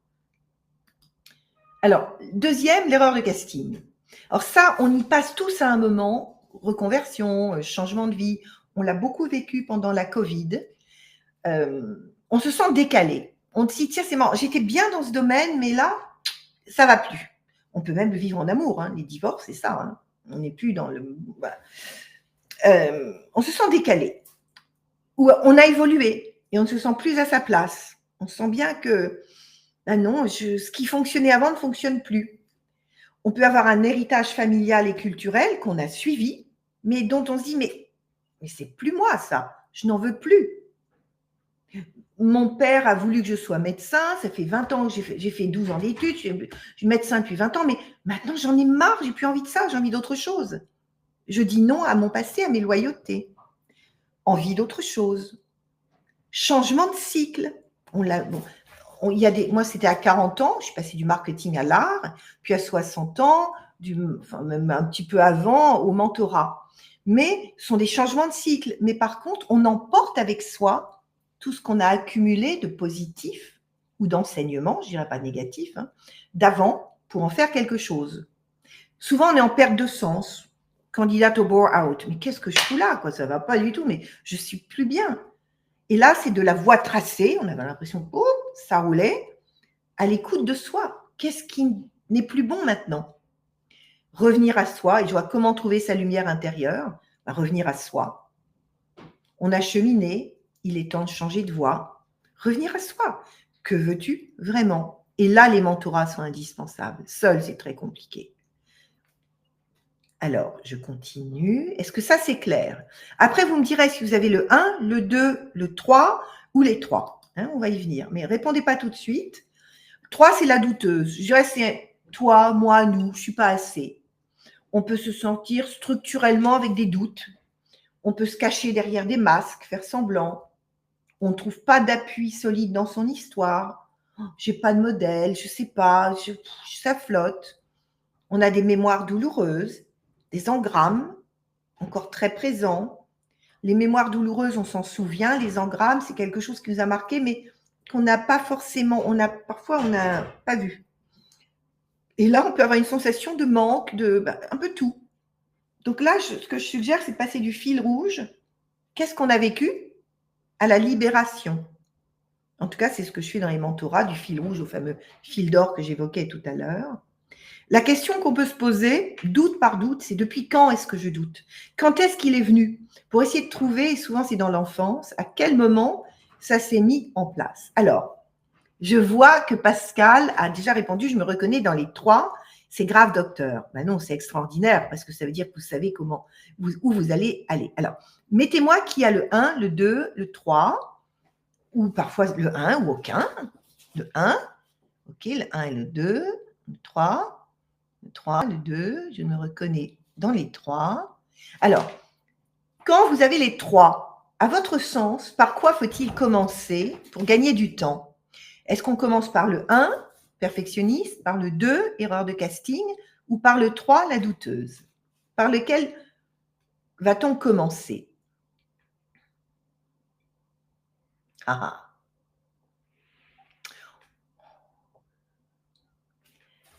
Alors, deuxième, l'erreur de casting. Alors ça, on y passe tous à un moment, reconversion, changement de vie. On l'a beaucoup vécu pendant la Covid. On se sent décalé. On se dit, tiens, c'est marrant, j'étais bien dans ce domaine, mais là, ça va plus. On peut même le vivre en amour, hein. Les divorces, c'est ça. Hein. On n'est plus dans le. Voilà. On se sent décalé. Ou on a évolué et on ne se sent plus à sa place. On sent bien que, non, ce qui fonctionnait avant ne fonctionne plus. On peut avoir un héritage familial et culturel qu'on a suivi, mais dont on se dit, mais c'est plus moi ça, je n'en veux plus. Mon père a voulu que je sois médecin, ça fait 20 ans que j'ai fait 12 ans d'études, je suis médecin depuis 20 ans, mais maintenant j'en ai marre, j'ai plus envie de ça, j'ai envie d'autre chose. Je dis non à mon passé, à mes loyautés. Envie d'autre chose. Changement de cycle. Moi, c'était à 40 ans, je suis passée du marketing à l'art, puis à 60 ans, même un petit peu avant, au mentorat. Mais ce sont des changements de cycle. Mais par contre, on emporte avec soi tout ce qu'on a accumulé de positif ou d'enseignement, je dirais pas négatif, hein, d'avant pour en faire quelque chose. Souvent, on est en perte de sens, candidate au bore-out. Mais qu'est-ce que je fous là, quoi? Ça va pas du tout, mais je suis plus bien. Et là, c'est de la voie tracée. On avait l'impression que ça roulait à l'écoute de soi. Qu'est-ce qui n'est plus bon maintenant? revenir à soi. Et je vois comment trouver sa lumière intérieure. Revenir à soi. On a cheminé, il est temps de changer de voie. Revenir à soi. Que veux-tu vraiment? Et là, les mentorats sont indispensables. Seul, c'est très compliqué. Alors, je continue. Est-ce que ça, c'est clair? Après, vous me direz si vous avez le 1, le 2, le 3 ou les 3. Hein, on va y venir. Mais répondez pas tout de suite. 3, c'est la douteuse. Je dirais c'est toi, moi, nous. Je ne suis pas assez. On peut se sentir structurellement avec des doutes. On peut se cacher derrière des masques, faire semblant. On ne trouve pas d'appui solide dans son histoire. J'ai pas de modèle, je sais pas, ça flotte. On a des mémoires douloureuses, des engrammes encore très présents. Les mémoires douloureuses, on s'en souvient. Les engrammes, c'est quelque chose qui nous a marqué, mais qu'on n'a pas forcément, parfois on n'a pas vu. Et là, on peut avoir une sensation de manque, un peu tout. Donc là, ce que je suggère, c'est de passer du fil rouge. Qu'est-ce qu'on a vécu à la libération? En tout cas, c'est ce que je fais dans les mentorats, du fil rouge au fameux fil d'or que j'évoquais tout à l'heure. La question qu'on peut se poser, doute par doute, c'est depuis quand est-ce que je doute? Quand est-ce qu'il est venu? Pour essayer de trouver, et souvent c'est dans l'enfance, à quel moment ça s'est mis en place. Alors, je vois que Pascal a déjà répondu, je me reconnais dans les 3, c'est grave docteur. Ben non, c'est extraordinaire parce que ça veut dire que vous savez où vous allez aller. Alors, mettez-moi qui a le 1, le 2, le 3, ou parfois le 1 ou aucun. Le 1, ok, le 1 et le 2, le 3, le 3, le 2, je me reconnais dans les 3. Alors, quand vous avez les 3, à votre sens, par quoi faut-il commencer pour gagner du temps? Est-ce qu'on commence par le 1, perfectionniste, par le 2, erreur de casting, ou par le 3, la douteuse? Par lequel va-t-on commencer?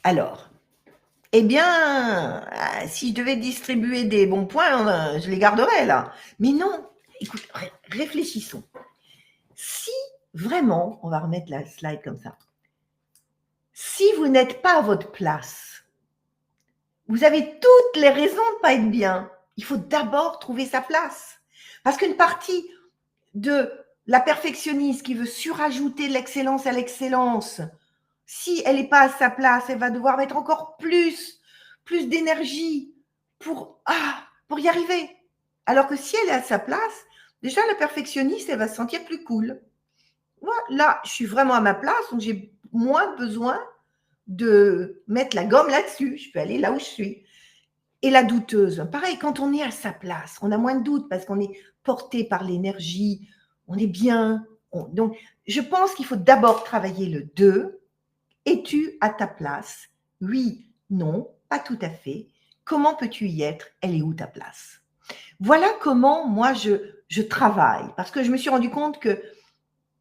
Alors, eh bien, si je devais distribuer des bons points, je les garderais là. Mais non, écoute, réfléchissons. Si vraiment, on va remettre la slide comme ça, si vous n'êtes pas à votre place, vous avez toutes les raisons de ne pas être bien. Il faut d'abord trouver sa place. Parce qu'une partie de la perfectionniste qui veut surajouter l'excellence à l'excellence, si elle n'est pas à sa place, elle va devoir mettre encore plus d'énergie pour y arriver. Alors que si elle est à sa place, déjà la perfectionniste, elle va se sentir plus cool. Moi, là, je suis vraiment à ma place, donc j'ai moins besoin de mettre la gomme là-dessus. Je peux aller là où je suis. Et la douteuse, pareil, quand on est à sa place, on a moins de doutes parce qu'on est porté par l'énergie, on est bien. Donc, je pense qu'il faut d'abord travailler le 2. Es-tu à ta place? Oui, non, pas tout à fait. Comment peux-tu y être? Elle est où ta place? Voilà comment moi je travaille, parce que je me suis rendu compte que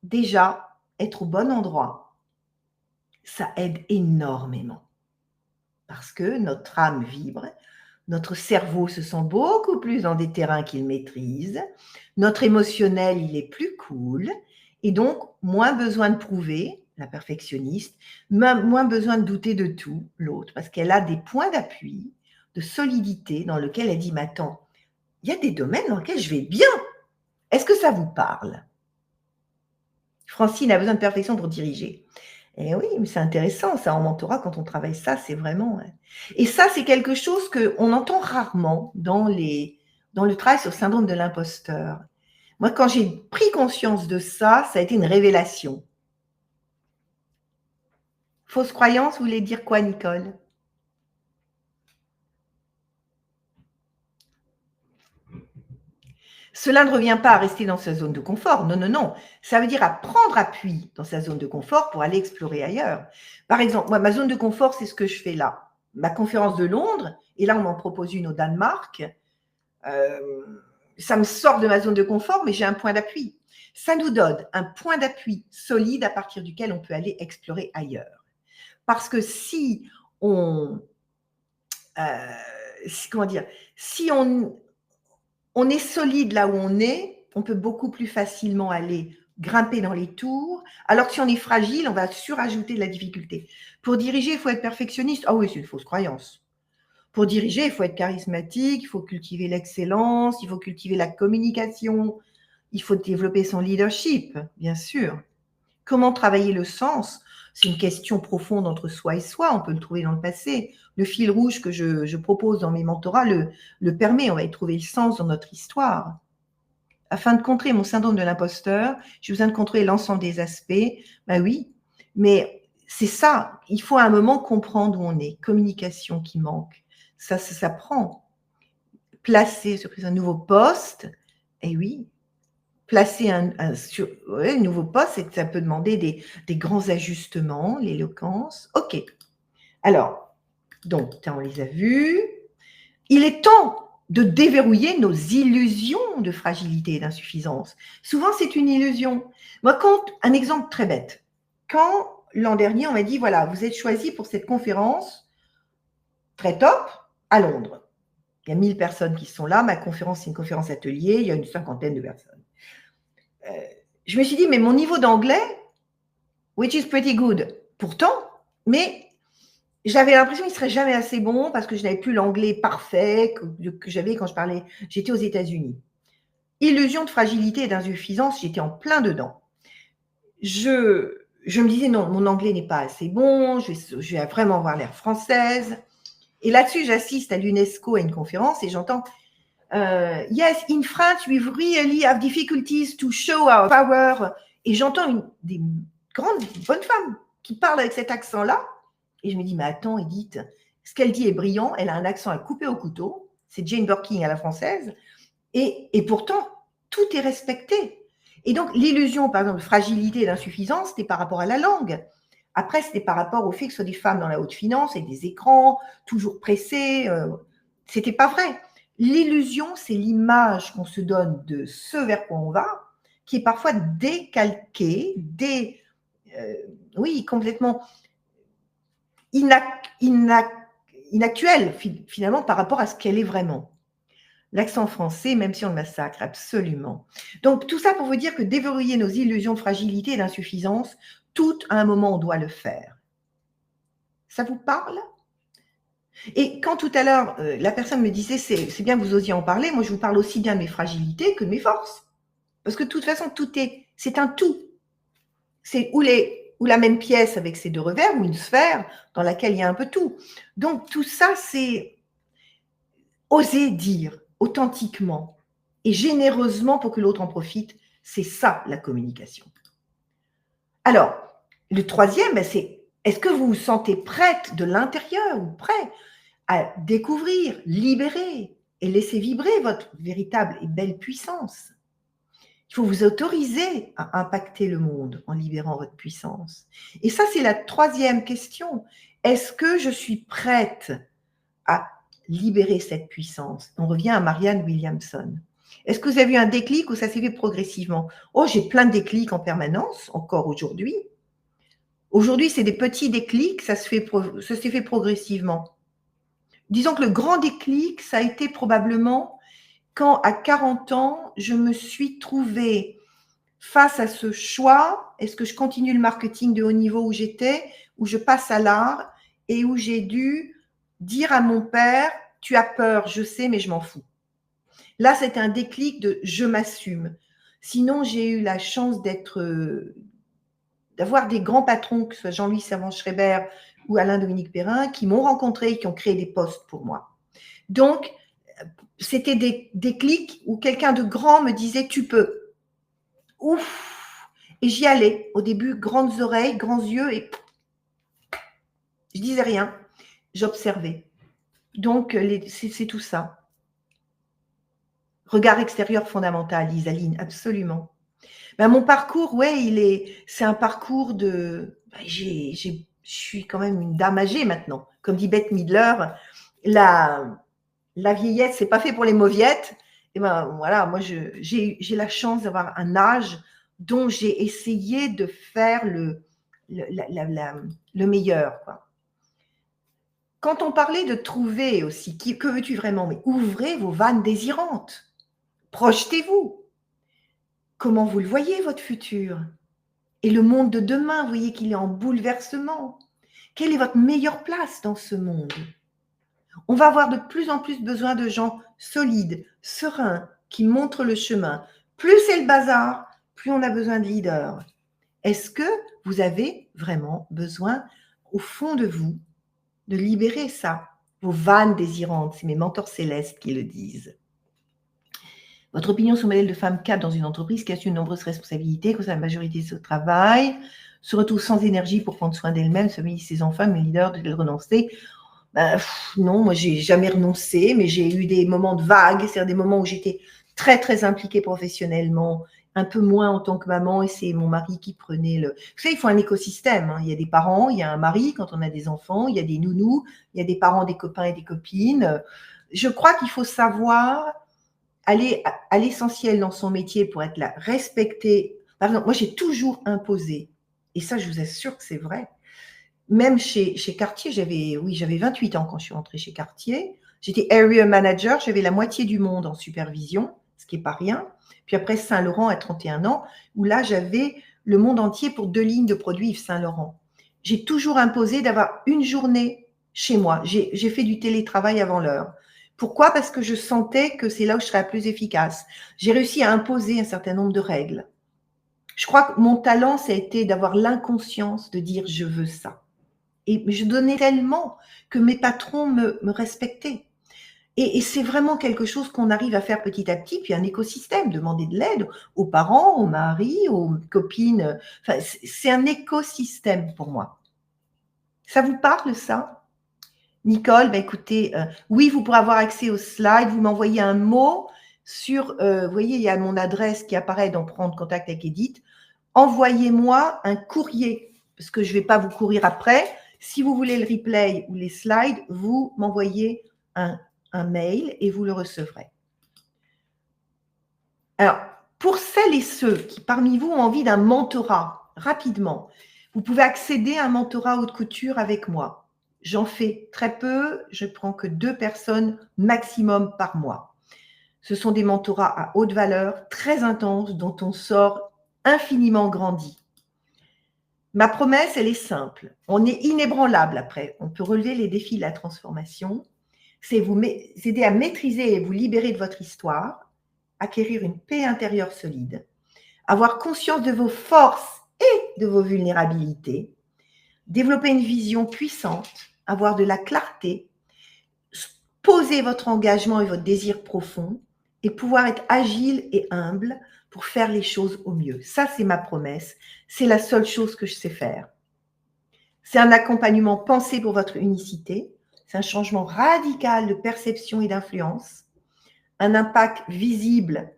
déjà, être au bon endroit, ça aide énormément. Parce que notre âme vibre, notre cerveau se sent beaucoup plus dans des terrains qu'il maîtrise, notre émotionnel, il est plus cool, et donc moins besoin de prouver, la perfectionniste, moins besoin de douter de tout, l'autre, parce qu'elle a des points d'appui, de solidité dans lesquels elle dit, mais attends, il y a des domaines dans lesquels je vais bien. Est-ce que ça vous parle? Francine a besoin de perfection pour diriger. Et oui, mais c'est intéressant, ça, en mentorat, quand on travaille ça, c'est vraiment… Et ça, c'est quelque chose qu'on entend rarement dans le travail sur le syndrome de l'imposteur. Moi, quand j'ai pris conscience de ça, ça a été une révélation. Fausse croyance, vous voulez dire quoi, Nicole? Cela ne revient pas à rester dans sa zone de confort. Non, non, non. Ça veut dire à prendre appui dans sa zone de confort pour aller explorer ailleurs. Par exemple, moi, ma zone de confort, c'est ce que je fais là. Ma conférence de Londres, et là, on m'en propose une au Danemark. Ça me sort de ma zone de confort, mais j'ai un point d'appui. Ça nous donne un point d'appui solide à partir duquel on peut aller explorer ailleurs. Parce que si on… si on est solide là où on peut beaucoup plus facilement aller grimper dans les tours, alors que si on est fragile, on va surajouter de la difficulté. Pour diriger, il faut être perfectionniste. Ah oui, c'est une fausse croyance. Pour diriger, il faut être charismatique, il faut cultiver l'excellence, il faut cultiver la communication, il faut développer son leadership, bien sûr. Comment travailler le sens? C'est une question profonde entre soi et soi, on peut le trouver dans le passé. Le fil rouge que je propose dans mes mentorats le permet, on va y trouver le sens dans notre histoire. Afin de contrer mon syndrome de l'imposteur, j'ai besoin de contrer l'ensemble des aspects. Ben oui, mais c'est ça, il faut à un moment comprendre où on est. Communication qui manque, ça s'apprend. Placer sur un nouveau poste, et oui, placer un nouveau poste, ça peut demander des grands ajustements, l'éloquence. OK. Alors, donc, on les a vus. Il est temps de déverrouiller nos illusions de fragilité et d'insuffisance. Souvent, c'est une illusion. Moi, un exemple très bête. Quand l'an dernier, on m'a dit, voilà, vous êtes choisi pour cette conférence très top à Londres. Il y a 1000 personnes qui sont là. Ma conférence, c'est une conférence atelier. Il y a une 50aine de personnes. Je me suis dit, mais mon niveau d'anglais, which is pretty good, pourtant, mais j'avais l'impression qu'il ne serait jamais assez bon parce que je n'avais plus l'anglais parfait que j'avais quand j'étais aux États-Unis. Illusion de fragilité et d'insuffisance, j'étais en plein dedans. Je me disais, non, mon anglais n'est pas assez bon, je vais vraiment avoir l'air française. Et là-dessus, j'assiste à l'UNESCO à une conférence et j'entends yes, in France, we really have difficulties to show our power. Et j'entends des grandes, bonnes femmes qui parlent avec cet accent-là. Et je me dis, mais attends, Edith, ce qu'elle dit est brillant. Elle a un accent à couper au couteau. C'est Jane Birkin à la française. Et pourtant, tout est respecté. Et donc, l'illusion, par exemple, de fragilité et d'insuffisance, c'était par rapport à la langue. Après, c'était par rapport au fait que ce soit des femmes dans la haute finance et des écrans, toujours pressés. C'était pas vrai. L'illusion, c'est l'image qu'on se donne de ce vers quoi on va, qui est parfois décalquée, complètement inactuelle, finalement, par rapport à ce qu'elle est vraiment. L'accent français, même si on le massacre, absolument. Donc, tout ça pour vous dire que déverrouiller nos illusions de fragilité et d'insuffisance, tout à un moment, on doit le faire. Ça vous parle ? Et quand tout à l'heure, la personne me disait, c'est bien que vous osiez en parler, moi je vous parle aussi bien de mes fragilités que de mes forces. Parce que de toute façon, c'est un tout. C'est ou la même pièce avec ses deux revers, ou une sphère dans laquelle il y a un peu tout. Donc tout ça, c'est oser dire authentiquement et généreusement pour que l'autre en profite. C'est ça la communication. Alors, le troisième, c'est est-ce que vous vous sentez prête de l'intérieur ou prêt à découvrir, libérer et laisser vibrer votre véritable et belle puissance. Il faut vous autoriser à impacter le monde en libérant votre puissance. Et ça, c'est la troisième question. Est-ce que je suis prête à libérer cette puissance? On revient à Marianne Williamson. Est-ce que vous avez eu un déclic ou ça s'est fait progressivement? Oh, j'ai plein de déclics en permanence, encore aujourd'hui. Aujourd'hui, c'est des petits déclics, ça s'est fait progressivement. Disons que le grand déclic, ça a été probablement quand, à 40 ans, je me suis trouvée face à ce choix. Est-ce que je continue le marketing de haut niveau où j'étais, ou je passe à l'art, et où j'ai dû dire à mon père, tu as peur, je sais, mais je m'en fous. Là, c'était un déclic de je m'assume. Sinon, j'ai eu la chance d'avoir des grands patrons, que ce soit Jean-Louis Servan-Schreiber ou Alain-Dominique Perrin, qui m'ont rencontré et qui ont créé des postes pour moi. Donc, c'était des clics où quelqu'un de grand me disait « tu peux ». Ouf. Et j'y allais. Au début, grandes oreilles, grands yeux, et je disais rien. J'observais. Donc, c'est tout ça. Regard extérieur fondamental, Isaline, absolument. Ben, mon parcours, ouais, c'est un parcours de... je suis quand même une dame âgée maintenant. Comme dit Bette Midler, la vieillesse, c'est pas fait pour les mauviettes. Et ben voilà, moi, j'ai la chance d'avoir un âge dont j'ai essayé de faire le meilleur, quoi. Quand on parlait de trouver aussi, que veux-tu vraiment? Mais ouvrez vos vannes désirantes. Projetez-vous. Comment vous le voyez, votre futur? Et le monde de demain, vous voyez qu'il est en bouleversement. Quelle est votre meilleure place dans ce monde? On va avoir de plus en plus besoin de gens solides, sereins, qui montrent le chemin. Plus c'est le bazar, plus on a besoin de leaders. Est-ce que vous avez vraiment besoin, au fond de vous, de libérer ça, vos vannes désirantes? C'est mes mentors célestes qui le disent. Votre opinion sur le modèle de femme cadre dans une entreprise qui assume de nombreuses responsabilités, concerne la majorité de son travail, se retrouve sans énergie pour prendre soin d'elle-même, se met ses enfants, mais leader de renoncer. Non, moi j'ai jamais renoncé, mais j'ai eu des moments de vague, c'est-à-dire des moments où j'étais très très impliquée professionnellement, un peu moins en tant que maman, et c'est mon mari qui prenait le... Vous savez, il faut un écosystème, hein. Il y a des parents, il y a un mari quand on a des enfants, il y a des nounous, il y a des parents, des copains et des copines. Je crois qu'il faut savoir aller à l'essentiel dans son métier pour être là, respecter. Par exemple, moi j'ai toujours imposé, et ça je vous assure que c'est vrai, même chez Cartier, j'avais 28 ans quand je suis rentrée chez Cartier. J'étais area manager, j'avais la moitié du monde en supervision, ce qui n'est pas rien. Puis après Saint-Laurent à 31 ans, où là, j'avais le monde entier pour 2 lignes de produits Yves Saint-Laurent. J'ai toujours imposé d'avoir une journée chez moi. J'ai fait du télétravail avant l'heure. Pourquoi? Parce que je sentais que c'est là où je serais la plus efficace. J'ai réussi à imposer un certain nombre de règles. Je crois que mon talent, ça a été d'avoir l'inconscience de dire « je veux ça ». Et je donnais tellement que mes patrons me respectaient. Et c'est vraiment quelque chose qu'on arrive à faire petit à petit, puis un écosystème, demander de l'aide aux parents, aux maris, aux copines. Enfin, c'est un écosystème pour moi. Ça vous parle, ça? Nicole, écoutez, oui, vous pourrez avoir accès aux slides, vous m'envoyez un mot sur, vous voyez, il y a mon adresse qui apparaît dans Prendre contact avec Edith. Envoyez-moi un courrier, parce que je ne vais pas vous courir après. Si vous voulez le replay ou les slides, vous m'envoyez un mail et vous le recevrez. Alors, pour celles et ceux qui parmi vous ont envie d'un mentorat, rapidement, vous pouvez accéder à un mentorat haute couture avec moi. J'en fais très peu, je prends que 2 personnes maximum par mois. Ce sont des mentorats à haute valeur, très intenses, dont on sort infiniment grandi. Ma promesse, elle est simple. On est inébranlable après. On peut relever les défis de la transformation. C'est vous aider à maîtriser et vous libérer de votre histoire, acquérir une paix intérieure solide, avoir conscience de vos forces et de vos vulnérabilités, développer une vision puissante, avoir de la clarté, poser votre engagement et votre désir profond et pouvoir être agile et humble pour faire les choses au mieux. Ça, c'est ma promesse. C'est la seule chose que je sais faire. C'est un accompagnement pensé pour votre unicité. C'est un changement radical de perception et d'influence, un impact visible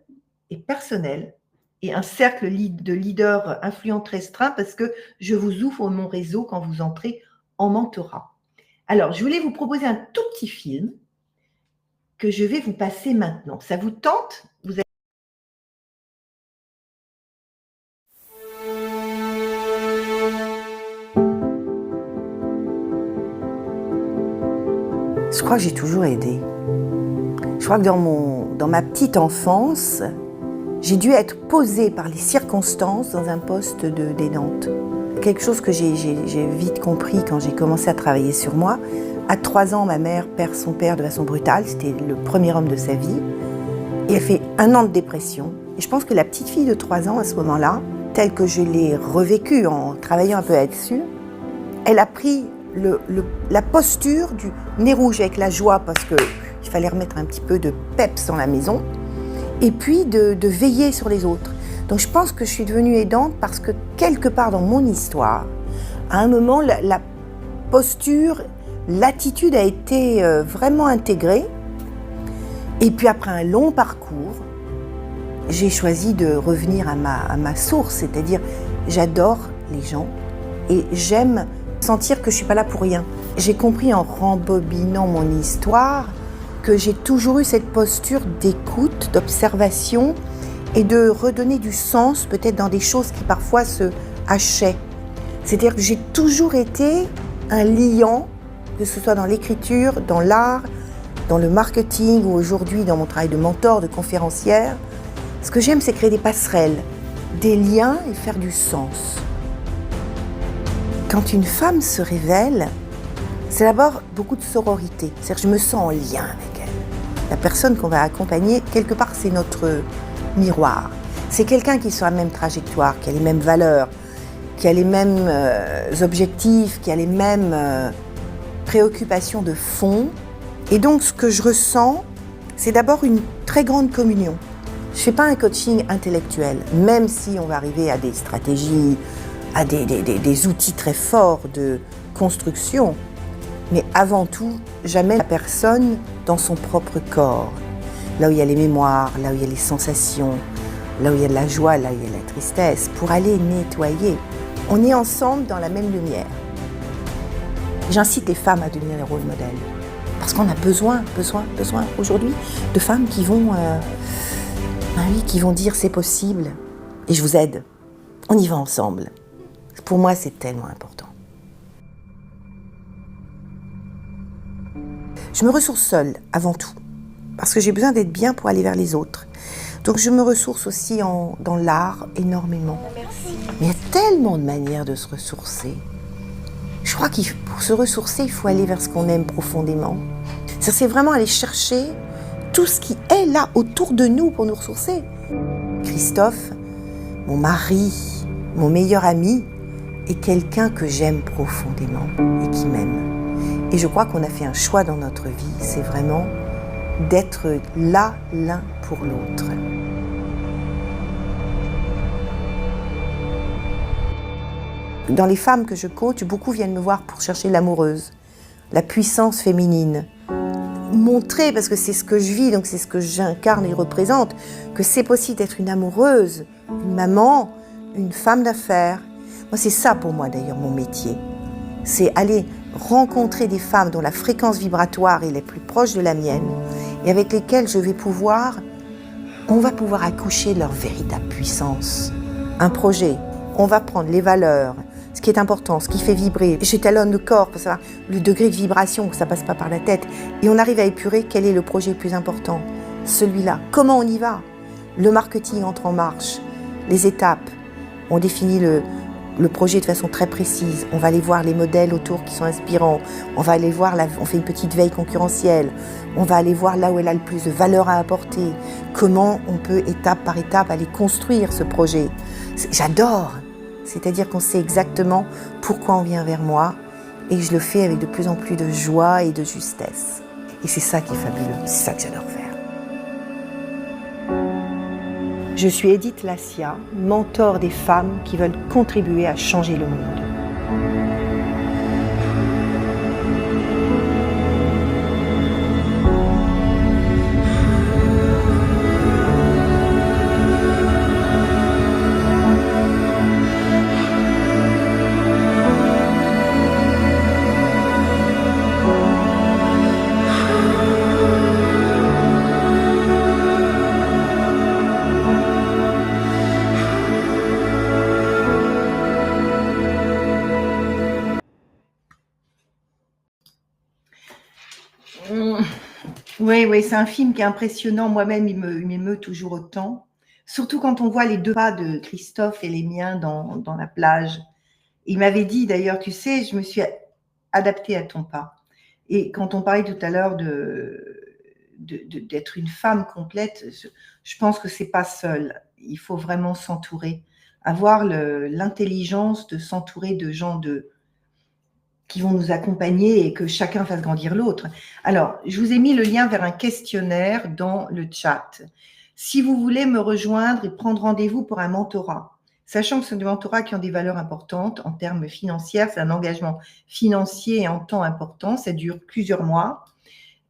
et personnel et un cercle de leaders influents restreint parce que je vous ouvre mon réseau quand vous entrez en mentorat. Alors, je voulais vous proposer un tout petit film que je vais vous passer maintenant. Ça vous tente? Je crois que j'ai toujours aidé. Je crois que dans ma petite enfance, j'ai dû être posée par les circonstances dans un poste d'aidante. Quelque chose que j'ai vite compris quand j'ai commencé à travailler sur moi. À 3 ans, ma mère perd son père de façon brutale. C'était le premier homme de sa vie. Et elle fait 1 an de dépression. Et je pense que la petite fille de 3 ans, à ce moment-là, telle que je l'ai revécue en travaillant un peu là-dessus, elle a pris la posture du nez rouge avec la joie parce qu'il fallait remettre un petit peu de peps dans la maison et puis de veiller sur les autres. Donc je pense que je suis devenue aidante parce que quelque part dans mon histoire, à un moment, la posture, l'attitude a été vraiment intégrée. Et puis après un long parcours, j'ai choisi de revenir à ma source, c'est-à-dire j'adore les gens et j'aime sentir que je ne suis pas là pour rien. J'ai compris en rembobinant mon histoire que j'ai toujours eu cette posture d'écoute, d'observation et de redonner du sens peut-être dans des choses qui parfois se hachaient. C'est-à-dire que j'ai toujours été un liant, que ce soit dans l'écriture, dans l'art, dans le marketing ou aujourd'hui dans mon travail de mentor, de conférencière. Ce que j'aime, c'est créer des passerelles, des liens et faire du sens. Quand une femme se révèle, C'est d'abord beaucoup de sororité. C'est-à-dire que je me sens en lien avec elle. La personne qu'on va accompagner, quelque part, c'est notre miroir. C'est quelqu'un qui est sur la même trajectoire, qui a les mêmes valeurs, qui a les mêmes objectifs, qui a les mêmes préoccupations de fond. Et donc, ce que je ressens, c'est d'abord une très grande communion. Je ne fais pas un coaching intellectuel, même si on va arriver à des stratégies, à des outils très forts de construction. Mais avant tout, j'amène la personne dans son propre corps, là où il y a les mémoires, là où il y a les sensations, là où il y a de la joie, là où il y a de la tristesse, pour aller nettoyer. On est ensemble dans la même lumière. J'incite les femmes à devenir les rôles modèles. Parce qu'on a besoin aujourd'hui de femmes qui vont, qui vont dire c'est possible et je vous aide. On y va ensemble. Pour moi, c'est tellement important. Je me ressource seule avant tout, parce que j'ai besoin d'être bien pour aller vers les autres. Donc je me ressource aussi dans l'art énormément. Merci. Mais il y a tellement de manières de se ressourcer. Je crois que pour se ressourcer, il faut aller vers ce qu'on aime profondément. C'est vraiment aller chercher tout ce qui est là autour de nous pour nous ressourcer. Christophe, mon mari, mon meilleur ami, est quelqu'un que j'aime profondément et qui m'aime. Et je crois qu'on a fait un choix dans notre vie, c'est vraiment d'être là l'un pour l'autre. Dans les femmes que je coach, beaucoup viennent me voir pour chercher l'amoureuse, la puissance féminine. Montrer, parce que c'est ce que je vis, donc c'est ce que j'incarne et représente, que c'est possible d'être une amoureuse, une maman, une femme d'affaires. Moi, c'est ça pour moi d'ailleurs mon métier. C'est aller rencontrer des femmes dont la fréquence vibratoire est la plus proche de la mienne et avec lesquelles on va pouvoir accoucher de leur véritable puissance. Un projet, on va prendre les valeurs, ce qui est important, ce qui fait vibrer. J'étalonne le corps pour savoir le degré de vibration, que ça passe pas par la tête. Et on arrive à épurer quel est le projet le plus important. Celui-là. Comment on y va? Le marketing entre en marche. Les étapes. On définit le projet de façon très précise. On va aller voir les modèles autour qui sont inspirants. On va aller voir, on fait une petite veille concurrentielle. On va aller voir là où elle a le plus de valeur à apporter. Comment on peut, étape par étape, aller construire ce projet. J'adore. C'est-à-dire qu'on sait exactement pourquoi on vient vers moi et je le fais avec de plus en plus de joie et de justesse. Et c'est ça qui est fabuleux, c'est ça que j'adore faire. Je suis Edith Lassia, mentor des femmes qui veulent contribuer à changer le monde. Oui, c'est un film qui est impressionnant. Moi-même, il m'émeut toujours autant. Surtout quand on voit les deux pas de Christophe et les miens dans la plage. Il m'avait dit, d'ailleurs, tu sais, je me suis adaptée à ton pas. Et quand on parlait tout à l'heure d'être une femme complète, je pense que c'est pas seul. Il faut vraiment s'entourer. Avoir l'intelligence de s'entourer de gens qui vont nous accompagner et que chacun fasse grandir l'autre. Alors, je vous ai mis le lien vers un questionnaire dans le chat. Si vous voulez me rejoindre et prendre rendez-vous pour un mentorat, sachant que ce sont des mentorats qui ont des valeurs importantes en termes financiers, c'est un engagement financier et en temps important, ça dure plusieurs mois.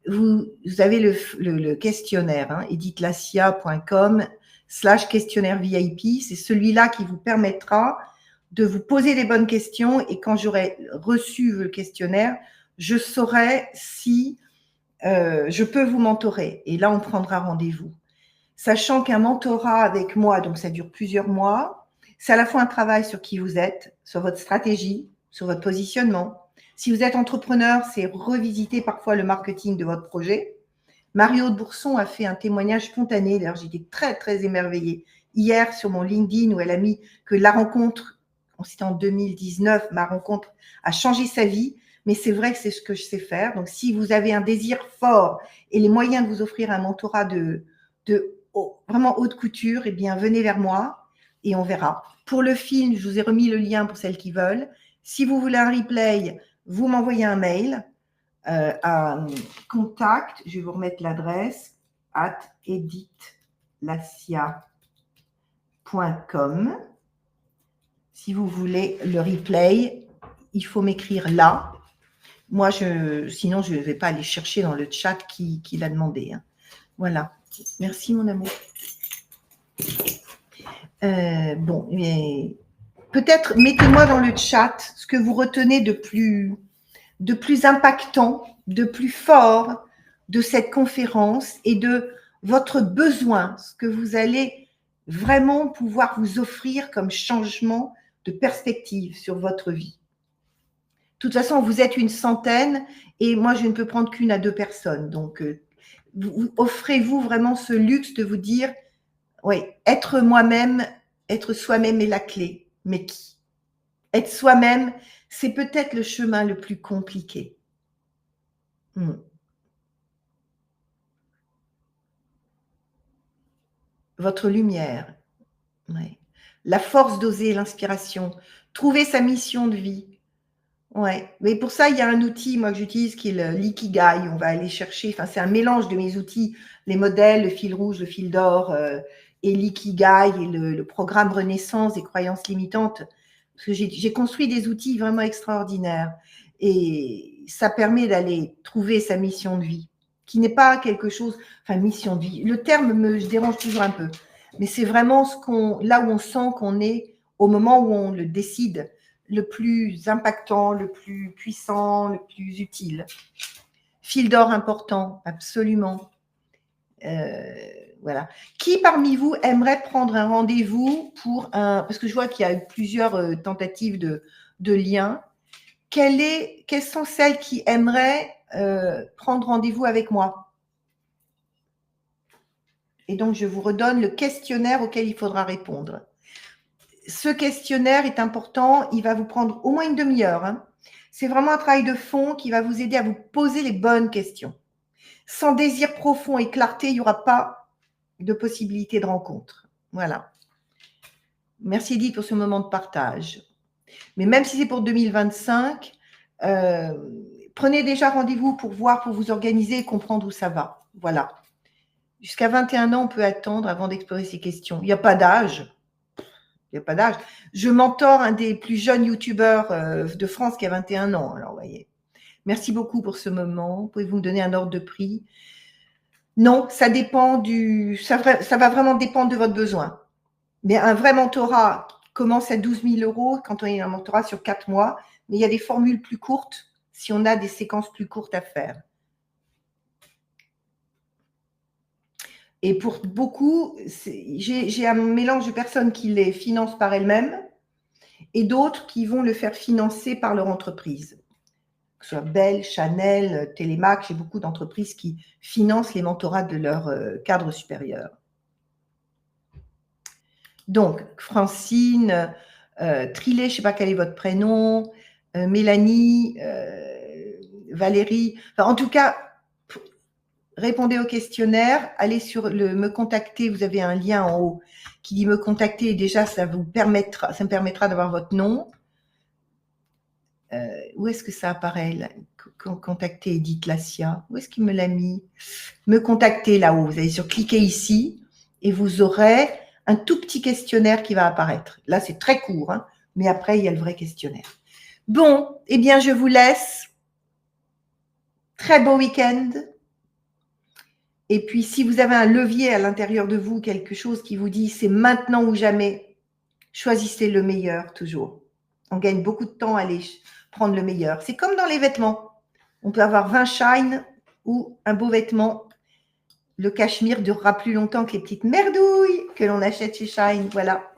Vous avez le questionnaire, edithlassia.com/questionnaire VIP, c'est celui-là qui vous permettra de vous poser les bonnes questions et quand j'aurai reçu le questionnaire, je saurai si je peux vous mentorer. Et là, on prendra rendez-vous. Sachant qu'un mentorat avec moi, donc ça dure plusieurs mois, c'est à la fois un travail sur qui vous êtes, sur votre stratégie, sur votre positionnement. Si vous êtes entrepreneur, c'est revisiter parfois le marketing de votre projet. Marie-Aude Bourson a fait un témoignage spontané, d'ailleurs j'étais très, très émerveillée hier sur mon LinkedIn où elle a mis que la rencontre, c'était en 2019, ma rencontre a changé sa vie mais c'est vrai que c'est ce que je sais faire. Donc, si vous avez un désir fort et les moyens de vous offrir un mentorat de vraiment haute couture, eh bien, venez vers moi et on verra. Pour le film, je vous ai remis le lien pour celles qui veulent. Si vous voulez un replay, vous m'envoyez un mail à contact, je vais vous remettre l'adresse, @edithlacia.com. Si vous voulez le replay, il faut m'écrire là. Moi, sinon, je ne vais pas aller chercher dans le chat qui l'a demandé. Hein. Voilà. Merci, mon amour. Bon, mais peut-être mettez-moi dans le chat ce que vous retenez de plus impactant, de plus fort de cette conférence et de votre besoin, ce que vous allez vraiment pouvoir vous offrir comme changement de perspective sur votre vie. De toute façon, vous êtes une centaine et moi, je ne peux prendre qu'une à 2 personnes. Donc, offrez-vous vraiment ce luxe de vous dire, oui, être moi-même, être soi-même est la clé. Mais qui? Être soi-même, c'est peut-être le chemin le plus compliqué. Votre lumière. Ouais. La force d'oser, l'inspiration. Trouver sa mission de vie. Ouais, mais pour ça, il y a un outil, moi, que j'utilise qui est l'ikigai. On va aller chercher, enfin, c'est un mélange de mes outils, les modèles, le fil rouge, le fil d'or, et l'ikigai et le programme Renaissance des croyances limitantes. Parce que j'ai construit des outils vraiment extraordinaires. Et ça permet d'aller trouver sa mission de vie, qui n'est pas quelque chose, enfin, mission de vie. Le terme me dérange toujours un peu. Mais c'est vraiment là où on sent qu'on est au moment où on le décide, le plus impactant, le plus puissant, le plus utile. Fil d'or important, absolument. Voilà. Qui parmi vous aimerait prendre un rendez-vous pour parce que je vois qu'il y a eu plusieurs tentatives de liens. Quelles sont celles qui aimeraient prendre rendez-vous avec moi? Et donc, je vous redonne le questionnaire auquel il faudra répondre. Ce questionnaire est important, il va vous prendre au moins une demi-heure. Hein. C'est vraiment un travail de fond qui va vous aider à vous poser les bonnes questions. Sans désir profond et clarté, il n'y aura pas de possibilité de rencontre. Voilà. Merci Edith pour ce moment de partage. Mais même si c'est pour 2025, prenez déjà rendez-vous pour voir, pour vous organiser et comprendre où ça va. Voilà. Jusqu'à 21 ans, on peut attendre avant d'explorer ces questions. Il n'y a pas d'âge. Il n'y a pas d'âge. Je mentore un des plus jeunes youtubeurs de France qui a 21 ans. Alors, vous voyez. Merci beaucoup pour ce moment. Pouvez-vous me donner un ordre de prix? Non, ça dépend ça va vraiment dépendre de votre besoin. Mais un vrai mentorat commence à 12 000 € quand on est un mentorat sur 4 mois. Mais il y a des formules plus courtes si on a des séquences plus courtes à faire. Et pour beaucoup, j'ai un mélange de personnes qui les financent par elles-mêmes et d'autres qui vont le faire financer par leur entreprise. Que ce soit Bell, Chanel, Télémac, j'ai beaucoup d'entreprises qui financent les mentorats de leur cadre supérieur. Donc, Francine, Trillet, je ne sais pas quel est votre prénom, Mélanie, Valérie, enfin, en tout cas, répondez au questionnaire, allez sur me contacter, vous avez un lien en haut qui dit me contacter et déjà ça me permettra d'avoir votre nom. Où est-ce que ça apparaît là? Contacter Edith Lacia. Où est-ce qu'il me l'a mis? Me contacter là-haut. Vous allez sur cliquer ici et vous aurez un tout petit questionnaire qui va apparaître. Là, c'est très court, hein, mais après, il y a le vrai questionnaire. Bon, eh bien, je vous laisse. Très beau week-end. Et puis, si vous avez un levier à l'intérieur de vous, quelque chose qui vous dit c'est maintenant ou jamais, choisissez le meilleur toujours. On gagne beaucoup de temps à aller prendre le meilleur. C'est comme dans les vêtements. On peut avoir 20 shine ou un beau vêtement. Le cachemire durera plus longtemps que les petites merdouilles que l'on achète chez Shine. Voilà.